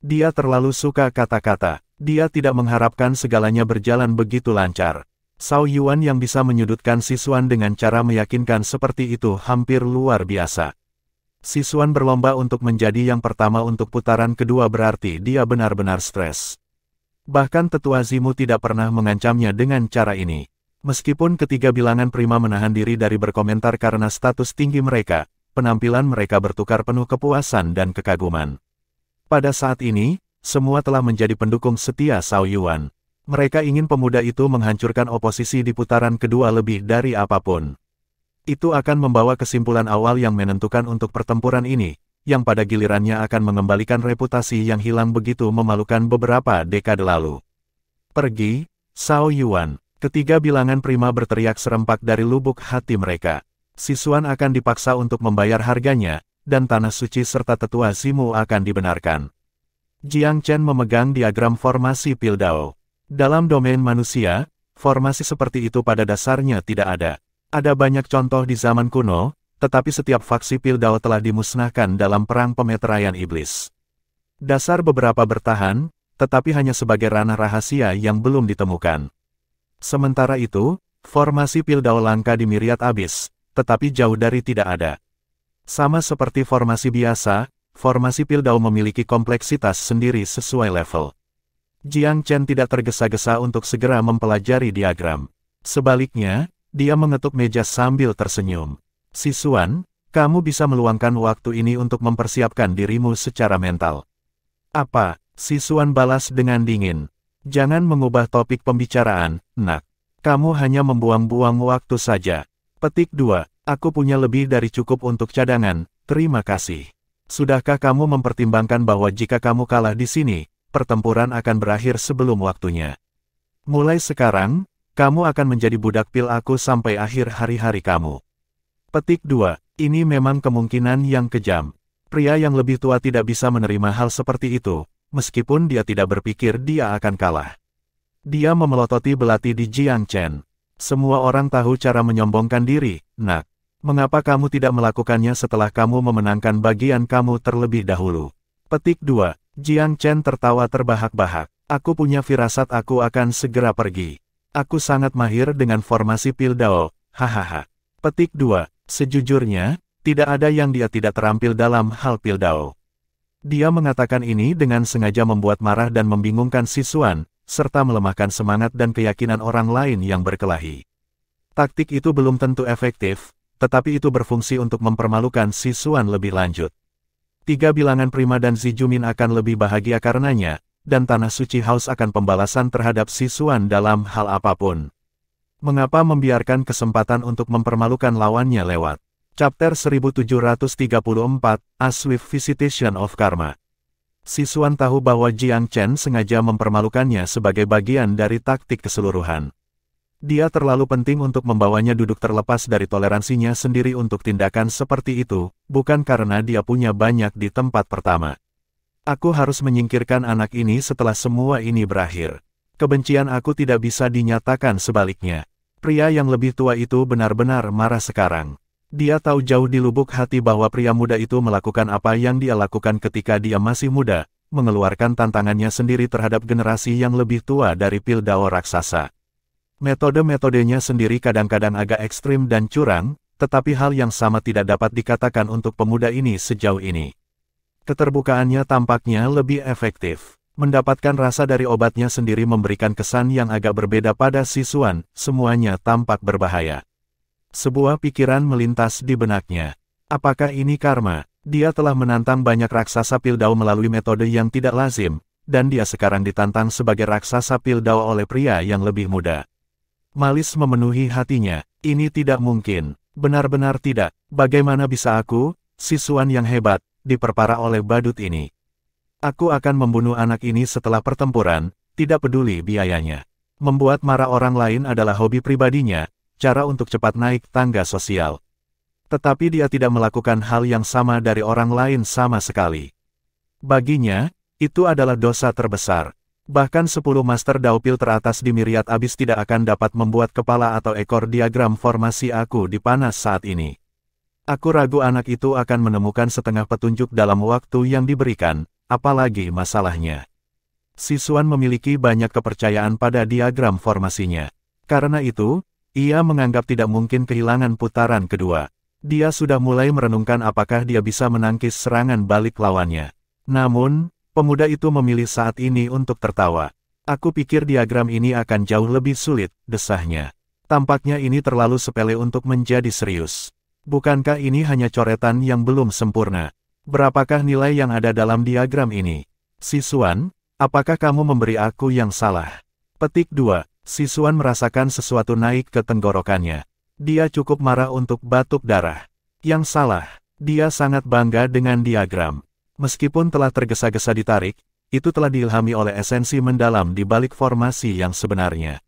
Dia terlalu suka kata-kata. Dia tidak mengharapkan segalanya berjalan begitu lancar. Cao Yuan yang bisa menyudutkan Sisuan dengan cara meyakinkan seperti itu hampir luar biasa. Sisuan berlomba untuk menjadi yang pertama untuk putaran kedua berarti dia benar-benar stres. Bahkan tetua Zimu tidak pernah mengancamnya dengan cara ini. Meskipun ketiga bilangan prima menahan diri dari berkomentar karena status tinggi mereka, penampilan mereka bertukar penuh kepuasan dan kekaguman. Pada saat ini, semua telah menjadi pendukung setia Cao Yuan. Mereka ingin pemuda itu menghancurkan oposisi di putaran kedua lebih dari apapun. Itu akan membawa kesimpulan awal yang menentukan untuk pertempuran ini, yang pada gilirannya akan mengembalikan reputasi yang hilang begitu memalukan beberapa dekade lalu. Pergi, Cao Yuan. Ketiga bilangan prima berteriak serempak dari lubuk hati mereka. Sisuan akan dipaksa untuk membayar harganya, dan tanah suci serta tetua Zimu akan dibenarkan. Jiang Chen memegang diagram formasi Pildao. Dalam domain manusia, formasi seperti itu pada dasarnya tidak ada. Ada banyak contoh di zaman kuno, tetapi setiap faksi Pildao telah dimusnahkan dalam perang pemeteraian iblis. Dasar beberapa bertahan, tetapi hanya sebagai ranah rahasia yang belum ditemukan. Sementara itu, formasi Pildao langka di Myriad Abyss, tetapi jauh dari tidak ada. Sama seperti formasi biasa, formasi Pildao memiliki kompleksitas sendiri sesuai level. Jiang Chen tidak tergesa-gesa untuk segera mempelajari diagram. Sebaliknya, dia mengetuk meja sambil tersenyum. Sisuan, kamu bisa meluangkan waktu ini untuk mempersiapkan dirimu secara mental. Apa? Sisuan balas dengan dingin. Jangan mengubah topik pembicaraan, nak. Kamu hanya membuang-buang waktu saja. Petik 2. Aku punya lebih dari cukup untuk cadangan, terima kasih. Sudahkah kamu mempertimbangkan bahwa jika kamu kalah di sini, pertempuran akan berakhir sebelum waktunya? Mulai sekarang, kamu akan menjadi budak pil aku sampai akhir hari-hari kamu. Petik 2. Ini memang kemungkinan yang kejam. Pria yang lebih tua tidak bisa menerima hal seperti itu, meskipun dia tidak berpikir dia akan kalah. Dia memelototi belati di Jiang Chen. Semua orang tahu cara menyombongkan diri, nak. Mengapa kamu tidak melakukannya setelah kamu memenangkan bagian kamu terlebih dahulu? Petik 2. Jiang Chen tertawa terbahak-bahak. Aku punya firasat aku akan segera pergi. Aku sangat mahir dengan formasi Pildao, Hahaha. Petik 2. Sejujurnya, tidak ada yang dia tidak terampil dalam hal Pildao. Dia mengatakan ini dengan sengaja membuat marah dan membingungkan Sisuan, serta melemahkan semangat dan keyakinan orang lain yang berkelahi. Taktik itu belum tentu efektif, tetapi itu berfungsi untuk mempermalukan Sisuan lebih lanjut. 3 bilangan prima dan Zijumin akan lebih bahagia karenanya, dan Tanah Suci House akan pembalasan terhadap Sisuan dalam hal apapun. Mengapa membiarkan kesempatan untuk mempermalukan lawannya lewat? Chapter 1734, A Swift Visitation of Karma. Sisuan tahu bahwa Jiang Chen sengaja mempermalukannya sebagai bagian dari taktik keseluruhan. Dia terlalu penting untuk membawanya duduk terlepas dari toleransinya sendiri untuk tindakan seperti itu, bukan karena dia punya banyak di tempat pertama. Aku harus menyingkirkan anak ini setelah semua ini berakhir. Kebencian aku tidak bisa dinyatakan sebaliknya. Pria yang lebih tua itu benar-benar marah sekarang. Dia tahu jauh di lubuk hati bahwa pria muda itu melakukan apa yang dia lakukan ketika dia masih muda, mengeluarkan tantangannya sendiri terhadap generasi yang lebih tua dari Pildao raksasa. Metode-metodenya sendiri kadang-kadang agak ekstrim dan curang, tetapi hal yang sama tidak dapat dikatakan untuk pemuda ini sejauh ini. Keterbukaannya tampaknya lebih efektif. Mendapatkan rasa dari obatnya sendiri memberikan kesan yang agak berbeda pada Sisuan, semuanya tampak berbahaya. Sebuah pikiran melintas di benaknya. Apakah ini karma? Dia telah menantang banyak raksasa Pildao melalui metode yang tidak lazim, dan dia sekarang ditantang sebagai raksasa Pildao oleh pria yang lebih muda. Malis memenuhi hatinya. Ini tidak mungkin. Benar-benar tidak. Bagaimana bisa aku, Sisuan yang hebat, diperparah oleh badut ini? Aku akan membunuh anak ini setelah pertempuran, tidak peduli biayanya. Membuat marah orang lain adalah hobi pribadinya, cara untuk cepat naik tangga sosial. Tetapi dia tidak melakukan hal yang sama dari orang lain sama sekali. Baginya, itu adalah dosa terbesar. Bahkan 10 Master Daupil teratas di Myriad Abyss tidak akan dapat membuat kepala atau ekor diagram formasi aku dipanas saat ini. Aku ragu anak itu akan menemukan setengah petunjuk dalam waktu yang diberikan. Apalagi masalahnya. Sisuan memiliki banyak kepercayaan pada diagram formasinya. Karena itu, ia menganggap tidak mungkin kehilangan putaran kedua. Dia sudah mulai merenungkan apakah dia bisa menangkis serangan balik lawannya. Namun, pemuda itu memilih saat ini untuk tertawa. Aku pikir diagram ini akan jauh lebih sulit, desahnya. Tampaknya ini terlalu sepele untuk menjadi serius. Bukankah ini hanya coretan yang belum sempurna? Berapakah nilai yang ada dalam diagram ini? Sisuan, apakah kamu memberi aku yang salah? Petik 2. Sisuan merasakan sesuatu naik ke tenggorokannya. Dia cukup marah untuk batuk darah. Yang salah, dia sangat bangga dengan diagram. Meskipun telah tergesa-gesa ditarik, itu telah diilhami oleh esensi mendalam di balik formasi yang sebenarnya.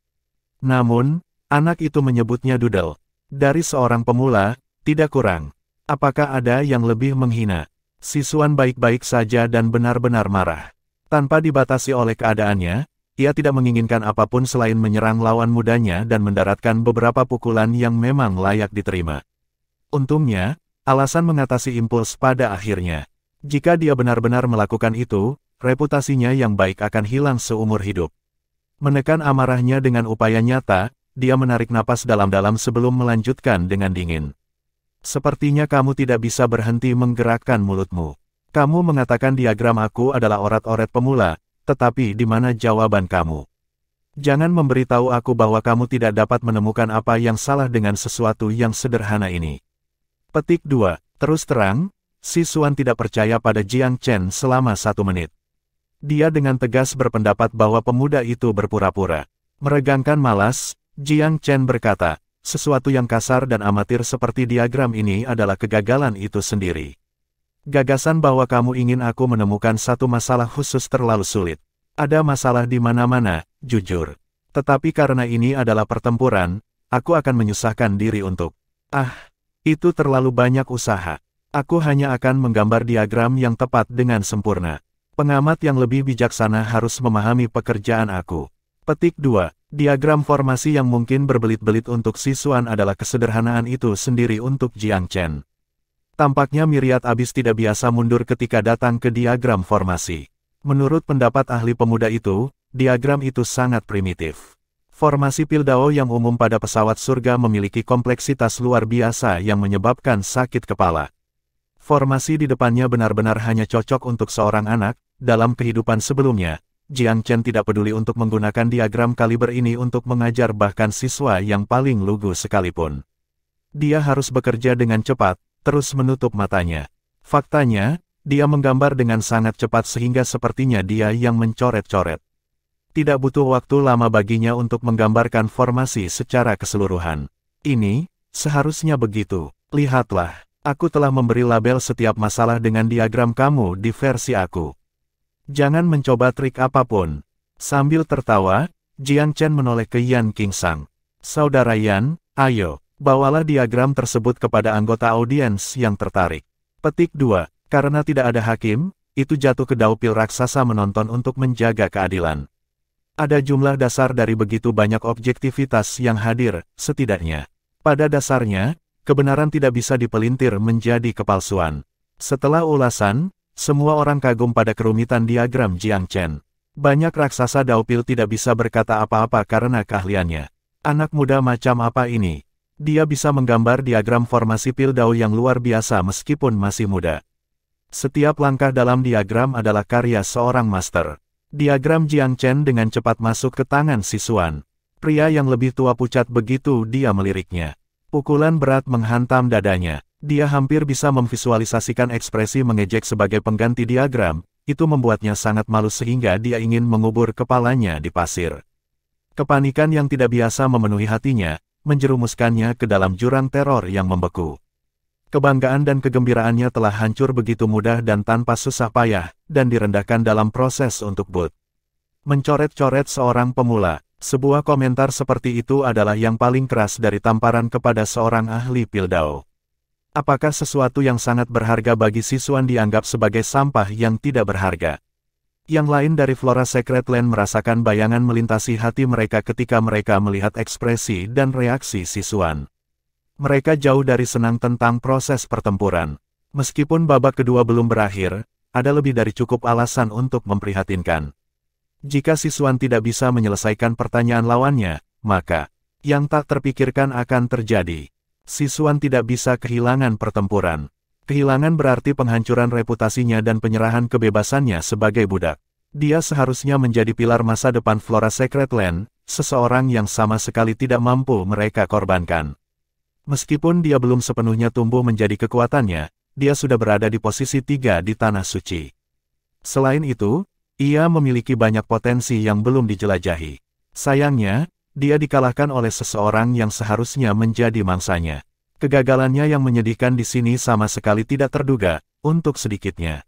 Namun, anak itu menyebutnya doodle. Dari seorang pemula, tidak kurang. Apakah ada yang lebih menghina? Sisuan baik-baik saja dan benar-benar marah. Tanpa dibatasi oleh keadaannya, ia tidak menginginkan apapun selain menyerang lawan mudanya dan mendaratkan beberapa pukulan yang memang layak diterima. Untungnya, alasan mengatasi impuls pada akhirnya. Jika dia benar-benar melakukan itu, reputasinya yang baik akan hilang seumur hidup. Menekan amarahnya dengan upaya nyata, dia menarik napas dalam-dalam sebelum melanjutkan dengan dingin. Sepertinya kamu tidak bisa berhenti menggerakkan mulutmu. Kamu mengatakan diagram aku adalah orat-oret pemula, tetapi di mana jawaban kamu? Jangan memberitahu aku bahwa kamu tidak dapat menemukan apa yang salah dengan sesuatu yang sederhana ini. Petik 2. Terus terang, Sisuan tidak percaya pada Jiang Chen selama 1 menit. Dia dengan tegas berpendapat bahwa pemuda itu berpura-pura. Meregangkan malas, Jiang Chen berkata, sesuatu yang kasar dan amatir seperti diagram ini adalah kegagalan itu sendiri. Gagasan bahwa kamu ingin aku menemukan satu masalah khusus terlalu sulit. Ada masalah di mana-mana, jujur. Tetapi karena ini adalah pertempuran, aku akan menyusahkan diri untuk... itu terlalu banyak usaha. Aku hanya akan menggambar diagram yang tepat dengan sempurna. Pengamat yang lebih bijaksana harus memahami pekerjaan aku. Petik 2. Diagram formasi yang mungkin berbelit-belit untuk Sisuan adalah kesederhanaan itu sendiri untuk Jiang Chen. Tampaknya Myriad Abyss tidak biasa mundur ketika datang ke diagram formasi. Menurut pendapat ahli pemuda itu, diagram itu sangat primitif. Formasi Pildao yang umum pada pesawat surga memiliki kompleksitas luar biasa yang menyebabkan sakit kepala. Formasi di depannya benar-benar hanya cocok untuk seorang anak. Dalam kehidupan sebelumnya, Jiang Chen tidak peduli untuk menggunakan diagram kaliber ini untuk mengajar bahkan siswa yang paling lugu sekalipun. Dia harus bekerja dengan cepat, terus menutup matanya. Faktanya, dia menggambar dengan sangat cepat sehingga sepertinya dia yang mencoret-coret. Tidak butuh waktu lama baginya untuk menggambarkan formasi secara keseluruhan. Ini, seharusnya begitu. Lihatlah, aku telah memberi label setiap masalah dengan diagram kamu di versi aku. Jangan mencoba trik apapun. Sambil tertawa, Jiang Chen menoleh ke Yan Qingsang. Saudara Yan, ayo, bawalah diagram tersebut kepada anggota audiens yang tertarik. Petik 2. Karena tidak ada hakim, itu jatuh ke daupil raksasa menonton untuk menjaga keadilan. Ada jumlah dasar dari begitu banyak objektivitas yang hadir, setidaknya. Pada dasarnya, kebenaran tidak bisa dipelintir menjadi kepalsuan. Setelah ulasan, semua orang kagum pada kerumitan diagram Jiang Chen. Banyak raksasa daupil tidak bisa berkata apa-apa karena keahliannya. Anak muda macam apa ini? Dia bisa menggambar diagram formasi Pildao yang luar biasa meskipun masih muda. Setiap langkah dalam diagram adalah karya seorang master. Diagram Jiang Chen dengan cepat masuk ke tangan siswan. Pria yang lebih tua pucat begitu dia meliriknya. Pukulan berat menghantam dadanya. Dia hampir bisa memvisualisasikan ekspresi mengejek sebagai pengganti diagram. Itu membuatnya sangat malu sehingga dia ingin mengubur kepalanya di pasir. Kepanikan yang tidak biasa memenuhi hatinya, menjerumuskannya ke dalam jurang teror yang membeku. Kebanggaan dan kegembiraannya telah hancur begitu mudah dan tanpa susah payah, dan direndahkan dalam proses untuk boot. Mencoret-coret seorang pemula, sebuah komentar seperti itu adalah yang paling keras dari tamparan kepada seorang ahli Pildao. Apakah sesuatu yang sangat berharga bagi siswan dianggap sebagai sampah yang tidak berharga? Yang lain dari Flora Secret Land merasakan bayangan melintasi hati mereka ketika mereka melihat ekspresi dan reaksi siswan. Mereka jauh dari senang tentang proses pertempuran. Meskipun babak kedua belum berakhir, ada lebih dari cukup alasan untuk memprihatinkan. Jika siswan tidak bisa menyelesaikan pertanyaan lawannya, maka yang tak terpikirkan akan terjadi. Siswan tidak bisa kehilangan pertempuran. Kehilangan berarti penghancuran reputasinya dan penyerahan kebebasannya sebagai budak. Dia seharusnya menjadi pilar masa depan Flora Secret Land, seseorang yang sama sekali tidak mampu mereka korbankan. Meskipun dia belum sepenuhnya tumbuh menjadi kekuatannya, dia sudah berada di posisi 3 di Tanah Suci. Selain itu, ia memiliki banyak potensi yang belum dijelajahi. Sayangnya, dia dikalahkan oleh seseorang yang seharusnya menjadi mangsanya. Kegagalannya yang menyedihkan di sini sama sekali tidak terduga, untuk sedikitnya.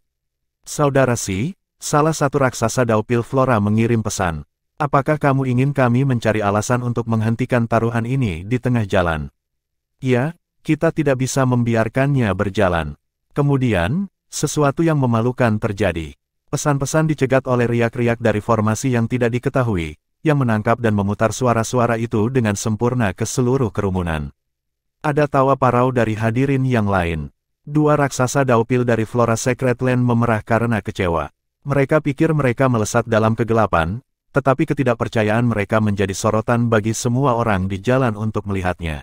Saudara Si, salah satu raksasa daupil Flora mengirim pesan. Apakah kamu ingin kami mencari alasan untuk menghentikan taruhan ini di tengah jalan? Ya, kita tidak bisa membiarkannya berjalan. Kemudian, sesuatu yang memalukan terjadi. Pesan-pesan dicegat oleh riak-riak dari formasi yang tidak diketahui, yang menangkap dan memutar suara-suara itu dengan sempurna ke seluruh kerumunan. Ada tawa parau dari hadirin yang lain. Dua raksasa daupil dari Flora Secret Land memerah karena kecewa. Mereka pikir mereka melesat dalam kegelapan, tetapi ketidakpercayaan mereka menjadi sorotan bagi semua orang di jalan untuk melihatnya.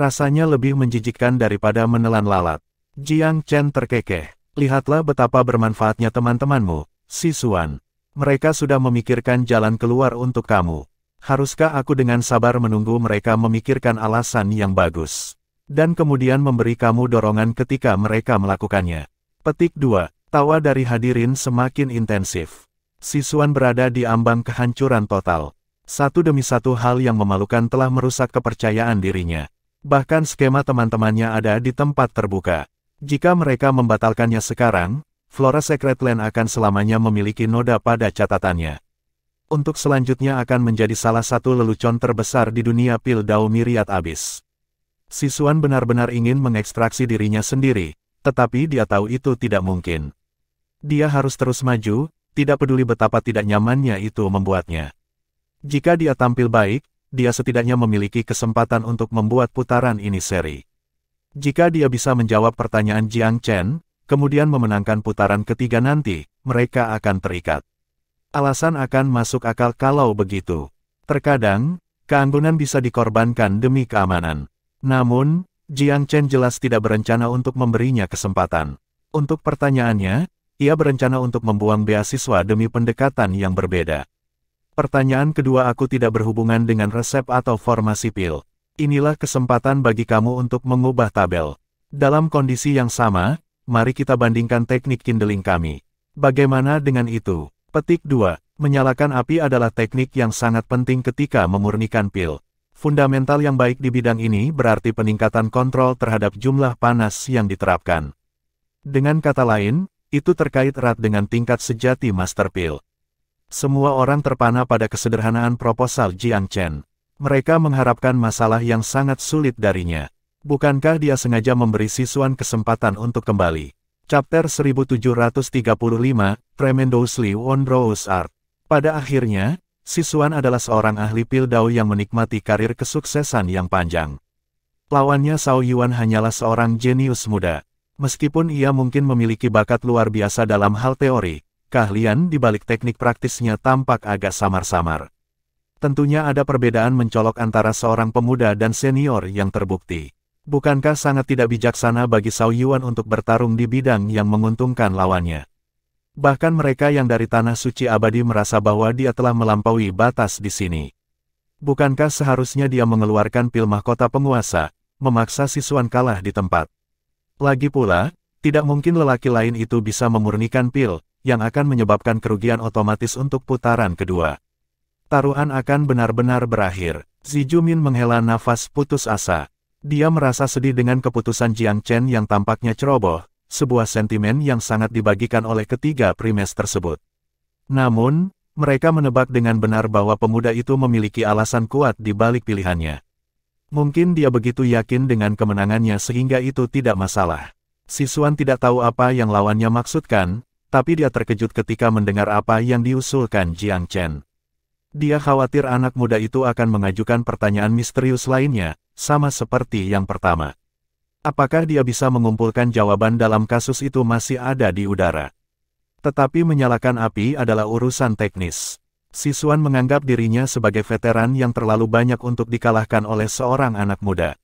Rasanya lebih menjijikkan daripada menelan lalat. Jiang Chen terkekeh. Lihatlah betapa bermanfaatnya teman-temanmu, siswan. Mereka sudah memikirkan jalan keluar untuk kamu. Haruskah aku dengan sabar menunggu mereka memikirkan alasan yang bagus? Dan kemudian memberi kamu dorongan ketika mereka melakukannya. Petik 2. Tawa dari hadirin semakin intensif. Siswan berada di ambang kehancuran total. Satu demi satu hal yang memalukan telah merusak kepercayaan dirinya. Bahkan skema teman-temannya ada di tempat terbuka. Jika mereka membatalkannya sekarang, Flora Secret Land akan selamanya memiliki noda pada catatannya. Untuk selanjutnya akan menjadi salah satu lelucon terbesar di dunia Pildao Myriad Abyss. Siswan benar-benar ingin mengekstraksi dirinya sendiri, tetapi dia tahu itu tidak mungkin. Dia harus terus maju, tidak peduli betapa tidak nyamannya itu membuatnya. Jika dia tampil baik, dia setidaknya memiliki kesempatan untuk membuat putaran ini seri. Jika dia bisa menjawab pertanyaan Jiang Chen, kemudian memenangkan putaran ketiga nanti, mereka akan terikat. Alasan akan masuk akal kalau begitu. Terkadang, keanggunan bisa dikorbankan demi keamanan. Namun, Jiang Chen jelas tidak berencana untuk memberinya kesempatan. Untuk pertanyaannya, ia berencana untuk membuang beasiswa demi pendekatan yang berbeda. Pertanyaan kedua, aku tidak berhubungan dengan resep atau formasi pil. Inilah kesempatan bagi kamu untuk mengubah tabel. Dalam kondisi yang sama, mari kita bandingkan teknik kindling kami. Bagaimana dengan itu? Petik 2. Menyalakan api adalah teknik yang sangat penting ketika memurnikan pil. Fundamental yang baik di bidang ini berarti peningkatan kontrol terhadap jumlah panas yang diterapkan. Dengan kata lain, itu terkait erat dengan tingkat sejati master pil. Semua orang terpana pada kesederhanaan proposal Jiang Chen. Mereka mengharapkan masalah yang sangat sulit darinya. Bukankah dia sengaja memberi siswan kesempatan untuk kembali? Chapter 1735, Tremendously Wondrous Art. Pada akhirnya, Siswan adalah seorang ahli pil dao yang menikmati karir kesuksesan yang panjang. Lawannya Zhao Yuan hanyalah seorang jenius muda. Meskipun ia mungkin memiliki bakat luar biasa dalam hal teori, keahlian di balik teknik praktisnya tampak agak samar-samar. Tentunya ada perbedaan mencolok antara seorang pemuda dan senior yang terbukti. Bukankah sangat tidak bijaksana bagi Zhao Yuan untuk bertarung di bidang yang menguntungkan lawannya? Bahkan mereka yang dari Tanah Suci Abadi merasa bahwa dia telah melampaui batas di sini. Bukankah seharusnya dia mengeluarkan pil mahkota penguasa, memaksa Siswan kalah di tempat? Lagi pula, tidak mungkin lelaki lain itu bisa memurnikan pil, yang akan menyebabkan kerugian otomatis untuk putaran kedua. Taruhan akan benar-benar berakhir. Zi Jumin menghela nafas putus asa. Dia merasa sedih dengan keputusan Jiang Chen yang tampaknya ceroboh, sebuah sentimen yang sangat dibagikan oleh ketiga primes tersebut. Namun, mereka menebak dengan benar bahwa pemuda itu memiliki alasan kuat di balik pilihannya. Mungkin dia begitu yakin dengan kemenangannya sehingga itu tidak masalah. Siswan tidak tahu apa yang lawannya maksudkan, tapi dia terkejut ketika mendengar apa yang diusulkan Jiang Chen. Dia khawatir anak muda itu akan mengajukan pertanyaan misterius lainnya, sama seperti yang pertama. Apakah dia bisa mengumpulkan jawaban dalam kasus itu masih ada di udara? Tetapi menyalakan api adalah urusan teknis. Siswan menganggap dirinya sebagai veteran yang terlalu banyak untuk dikalahkan oleh seorang anak muda.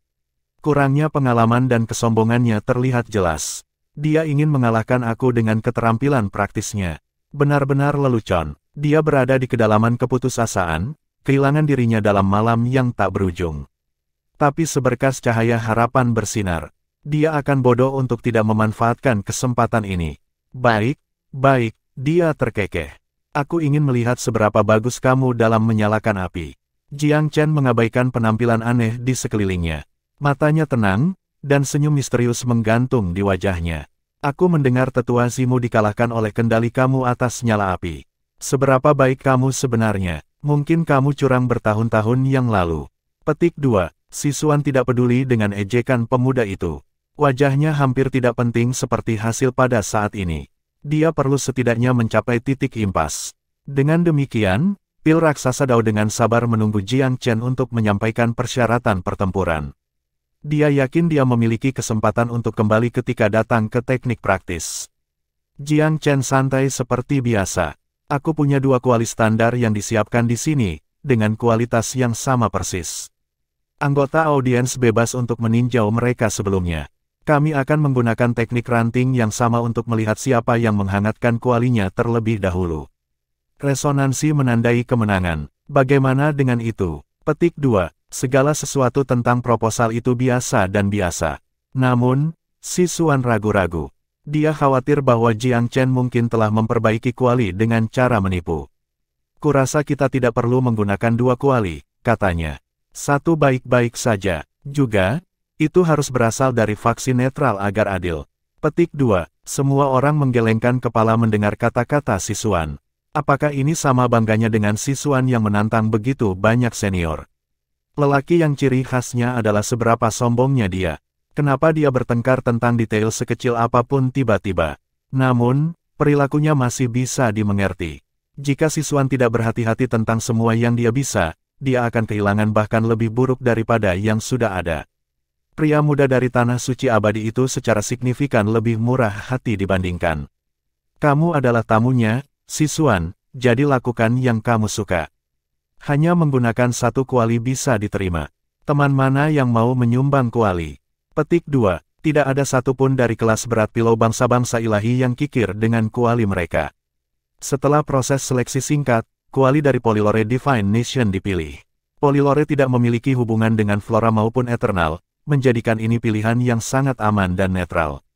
Kurangnya pengalaman dan kesombongannya terlihat jelas. Dia ingin mengalahkan aku dengan keterampilan praktisnya. Benar-benar lelucon. Dia berada di kedalaman keputusasaan, kehilangan dirinya dalam malam yang tak berujung. Tapi seberkas cahaya harapan bersinar. Dia akan bodoh untuk tidak memanfaatkan kesempatan ini. Baik, dia terkekeh. Aku ingin melihat seberapa bagus kamu dalam menyalakan api. Jiang Chen mengabaikan penampilan aneh di sekelilingnya. Matanya tenang, dan senyum misterius menggantung di wajahnya. Aku mendengar tetua Zimu dikalahkan oleh kendali kamu atas nyala api. Seberapa baik kamu sebenarnya? Mungkin kamu curang bertahun-tahun yang lalu. Petik 2. Siswan tidak peduli dengan ejekan pemuda itu. Wajahnya hampir tidak penting seperti hasil pada saat ini. Dia perlu setidaknya mencapai titik impas. Dengan demikian, pil raksasa Dao dengan sabar menunggu Jiang Chen untuk menyampaikan persyaratan pertempuran. Dia yakin dia memiliki kesempatan untuk kembali ketika datang ke teknik praktis. Jiang Chen santai seperti biasa. Aku punya 2 kuali standar yang disiapkan di sini, dengan kualitas yang sama persis. Anggota audiens bebas untuk meninjau mereka sebelumnya. Kami akan menggunakan teknik ranting yang sama untuk melihat siapa yang menghangatkan kualinya terlebih dahulu. Resonansi menandai kemenangan. Bagaimana dengan itu? Petik 2. Segala sesuatu tentang proposal itu biasa dan biasa. Namun, Siswan ragu-ragu. Dia khawatir bahwa Jiang Chen mungkin telah memperbaiki kuali dengan cara menipu. Kurasa kita tidak perlu menggunakan 2 kuali, katanya. 1 baik-baik saja. Juga, itu harus berasal dari faksi netral agar adil. Petik 2. Semua orang menggelengkan kepala mendengar kata-kata Siswan. Apakah ini sama bangganya dengan Siswan yang menantang begitu banyak senior? Lelaki yang ciri khasnya adalah seberapa sombongnya dia. Kenapa dia bertengkar tentang detail sekecil apapun tiba-tiba? Namun, perilakunya masih bisa dimengerti. Jika Siswan tidak berhati-hati tentang semua yang dia bisa, dia akan kehilangan bahkan lebih buruk daripada yang sudah ada. Pria muda dari Tanah Suci Abadi itu secara signifikan lebih murah hati dibandingkan. Kamu adalah tamunya, Siswan, jadi lakukan yang kamu suka. Hanya menggunakan satu kuali bisa diterima. Teman mana yang mau menyumbang kuali? Petik 2. Tidak ada satupun dari kelas berat pilau bangsa-bangsa ilahi yang kikir dengan kuali mereka. Setelah proses seleksi singkat, kuali dari Polylore Divine Nation dipilih. Polylore tidak memiliki hubungan dengan flora maupun eternal, menjadikan ini pilihan yang sangat aman dan netral.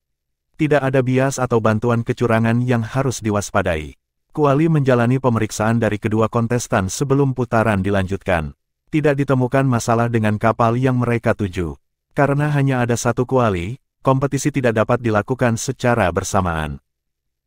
Tidak ada bias atau bantuan kecurangan yang harus diwaspadai. Kuali menjalani pemeriksaan dari kedua kontestan sebelum putaran dilanjutkan. Tidak ditemukan masalah dengan kapal yang mereka tuju. Karena hanya ada satu kuali, kompetisi tidak dapat dilakukan secara bersamaan.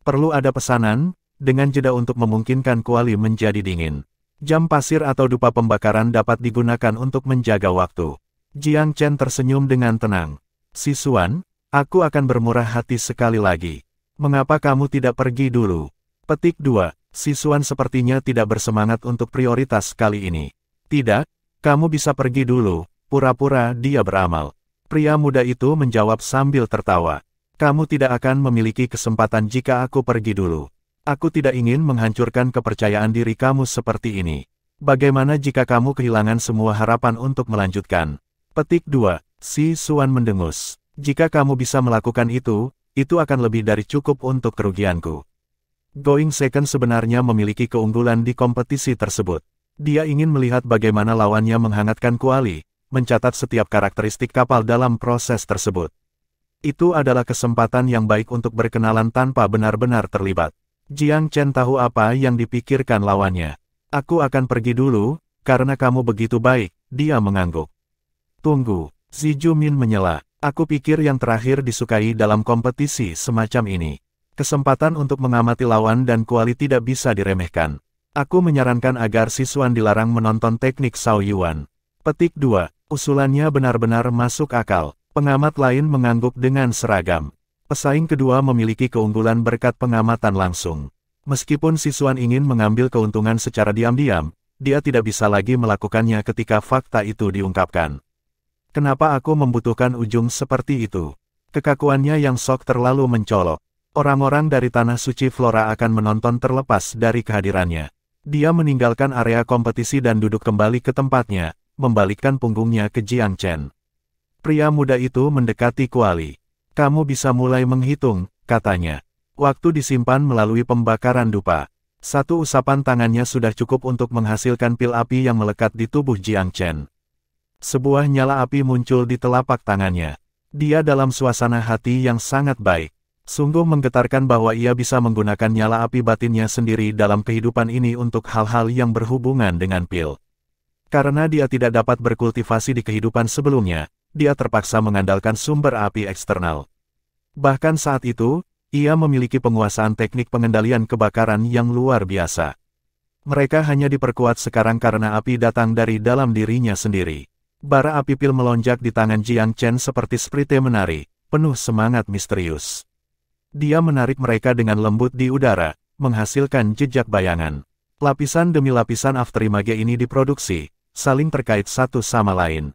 Perlu ada pesanan, dengan jeda untuk memungkinkan kuali menjadi dingin. Jam pasir atau dupa pembakaran dapat digunakan untuk menjaga waktu. Jiang Chen tersenyum dengan tenang. Sisuan, aku akan bermurah hati sekali lagi. Mengapa kamu tidak pergi dulu? Petik 2. Sisuan sepertinya tidak bersemangat untuk prioritas kali ini. Tidak, kamu bisa pergi dulu. Pura-pura dia beramal. Pria muda itu menjawab sambil tertawa. Kamu tidak akan memiliki kesempatan jika aku pergi dulu. Aku tidak ingin menghancurkan kepercayaan diri kamu seperti ini. Bagaimana jika kamu kehilangan semua harapan untuk melanjutkan? Petik 2. Si Suan mendengus. Jika kamu bisa melakukan itu akan lebih dari cukup untuk kerugianku. Going Second sebenarnya memiliki keunggulan di kompetisi tersebut. Dia ingin melihat bagaimana lawannya menghangatkan kuali, mencatat setiap karakteristik kapal dalam proses tersebut. Itu adalah kesempatan yang baik untuk berkenalan tanpa benar-benar terlibat. Jiang Chen tahu apa yang dipikirkan lawannya. Aku akan pergi dulu, karena kamu begitu baik, dia mengangguk. Tunggu, Xi Jumin menyela. Aku pikir yang terakhir disukai dalam kompetisi semacam ini. Kesempatan untuk mengamati lawan dan kuali tidak bisa diremehkan. Aku menyarankan agar siswan dilarang menonton teknik Sao Yuan. Petik 2. Usulannya benar-benar masuk akal. Pengamat lain mengangguk dengan seragam. Pesaing kedua memiliki keunggulan berkat pengamatan langsung. Meskipun siswan ingin mengambil keuntungan secara diam-diam, dia tidak bisa lagi melakukannya ketika fakta itu diungkapkan. Kenapa aku membutuhkan ujung seperti itu? Kekakuannya yang sok terlalu mencolok. Orang-orang dari Tanah Suci Flora akan menonton terlepas dari kehadirannya. Dia meninggalkan area kompetisi dan duduk kembali ke tempatnya, membalikkan punggungnya ke Jiang Chen. Pria muda itu mendekati kuali. Kamu bisa mulai menghitung, katanya. Waktu disimpan melalui pembakaran dupa. Satu usapan tangannya sudah cukup untuk menghasilkan pil api yang melekat di tubuh Jiang Chen. Sebuah nyala api muncul di telapak tangannya. Dia dalam suasana hati yang sangat baik. Sungguh menggetarkan bahwa ia bisa menggunakan nyala api batinnya sendiri dalam kehidupan ini untuk hal-hal yang berhubungan dengan pil. Karena dia tidak dapat berkultivasi di kehidupan sebelumnya, dia terpaksa mengandalkan sumber api eksternal. Bahkan saat itu, ia memiliki penguasaan teknik pengendalian kebakaran yang luar biasa. Mereka hanya diperkuat sekarang karena api datang dari dalam dirinya sendiri. Bara api pil melonjak di tangan Jiang Chen seperti sprite menari, penuh semangat misterius. Dia menarik mereka dengan lembut di udara, menghasilkan jejak bayangan. Lapisan demi lapisan afterimage ini diproduksi, saling terkait satu sama lain.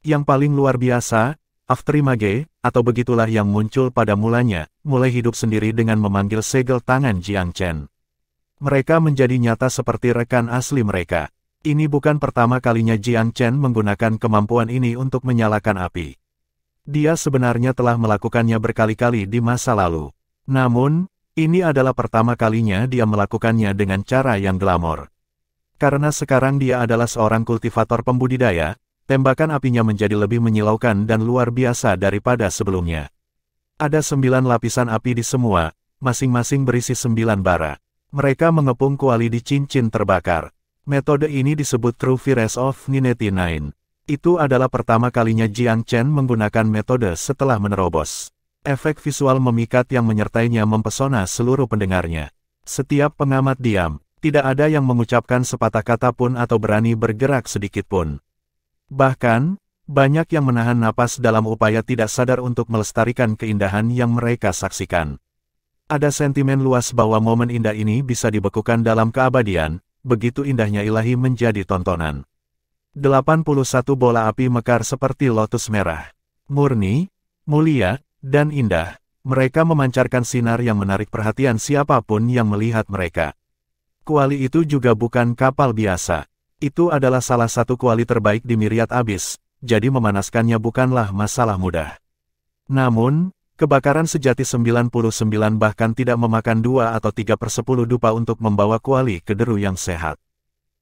Yang paling luar biasa, afterimage, atau begitulah yang muncul pada mulanya, mulai hidup sendiri dengan memanggil segel tangan Jiang Chen. Mereka menjadi nyata seperti rekan asli mereka. Ini bukan pertama kalinya Jiang Chen menggunakan kemampuan ini untuk menyalakan api. Dia sebenarnya telah melakukannya berkali-kali di masa lalu. Namun, ini adalah pertama kalinya dia melakukannya dengan cara yang glamor. Karena sekarang dia adalah seorang kultivator pembudidaya, tembakan apinya menjadi lebih menyilaukan dan luar biasa daripada sebelumnya. Ada 9 lapisan api di semua, masing-masing berisi 9 bara. Mereka mengepung kuali di cincin terbakar. Metode ini disebut True Fires of Ninety Nine. Itu adalah pertama kalinya Jiang Chen menggunakan metode setelah menerobos. Efek visual memikat yang menyertainya mempesona seluruh pendengarnya. Setiap pengamat diam, tidak ada yang mengucapkan sepatah kata pun atau berani bergerak sedikit pun. Bahkan, banyak yang menahan napas dalam upaya tidak sadar untuk melestarikan keindahan yang mereka saksikan. Ada sentimen luas bahwa momen indah ini bisa dibekukan dalam keabadian, begitu indahnya ilahi menjadi tontonan. 81 bola api mekar seperti lotus merah. Murni, mulia, dan indah, mereka memancarkan sinar yang menarik perhatian siapapun yang melihat mereka. Kuali itu juga bukan kapal biasa. Itu adalah salah satu kuali terbaik di Myriad Abyss, jadi memanaskannya bukanlah masalah mudah. Namun, kebakaran sejati 99 bahkan tidak memakan 2 atau 3/10 dupa untuk membawa kuali ke deru yang sehat.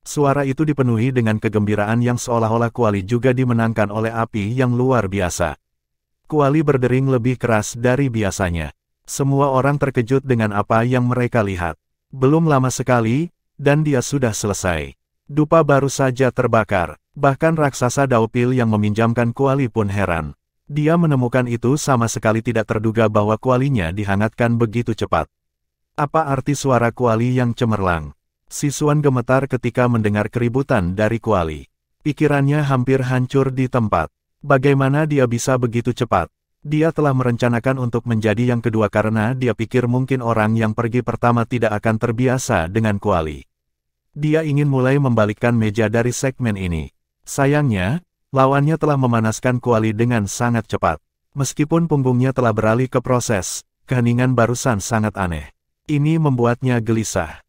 Suara itu dipenuhi dengan kegembiraan yang seolah-olah kuali juga dimenangkan oleh api yang luar biasa. Kuali berdering lebih keras dari biasanya. Semua orang terkejut dengan apa yang mereka lihat. Belum lama sekali, dan dia sudah selesai. Dupa baru saja terbakar. Bahkan raksasa Daupil yang meminjamkan kuali pun heran. Dia menemukan itu sama sekali tidak terduga bahwa kualinya dihangatkan begitu cepat. Apa arti suara kuali yang cemerlang? Sisuan gemetar ketika mendengar keributan dari kuali. Pikirannya hampir hancur di tempat. Bagaimana dia bisa begitu cepat? Dia telah merencanakan untuk menjadi yang kedua karena dia pikir mungkin orang yang pergi pertama tidak akan terbiasa dengan kuali. Dia ingin mulai membalikkan meja dari segmen ini. Sayangnya, lawannya telah memanaskan kuali dengan sangat cepat. Meskipun punggungnya telah beralih ke proses, keheningan barusan sangat aneh. Ini membuatnya gelisah.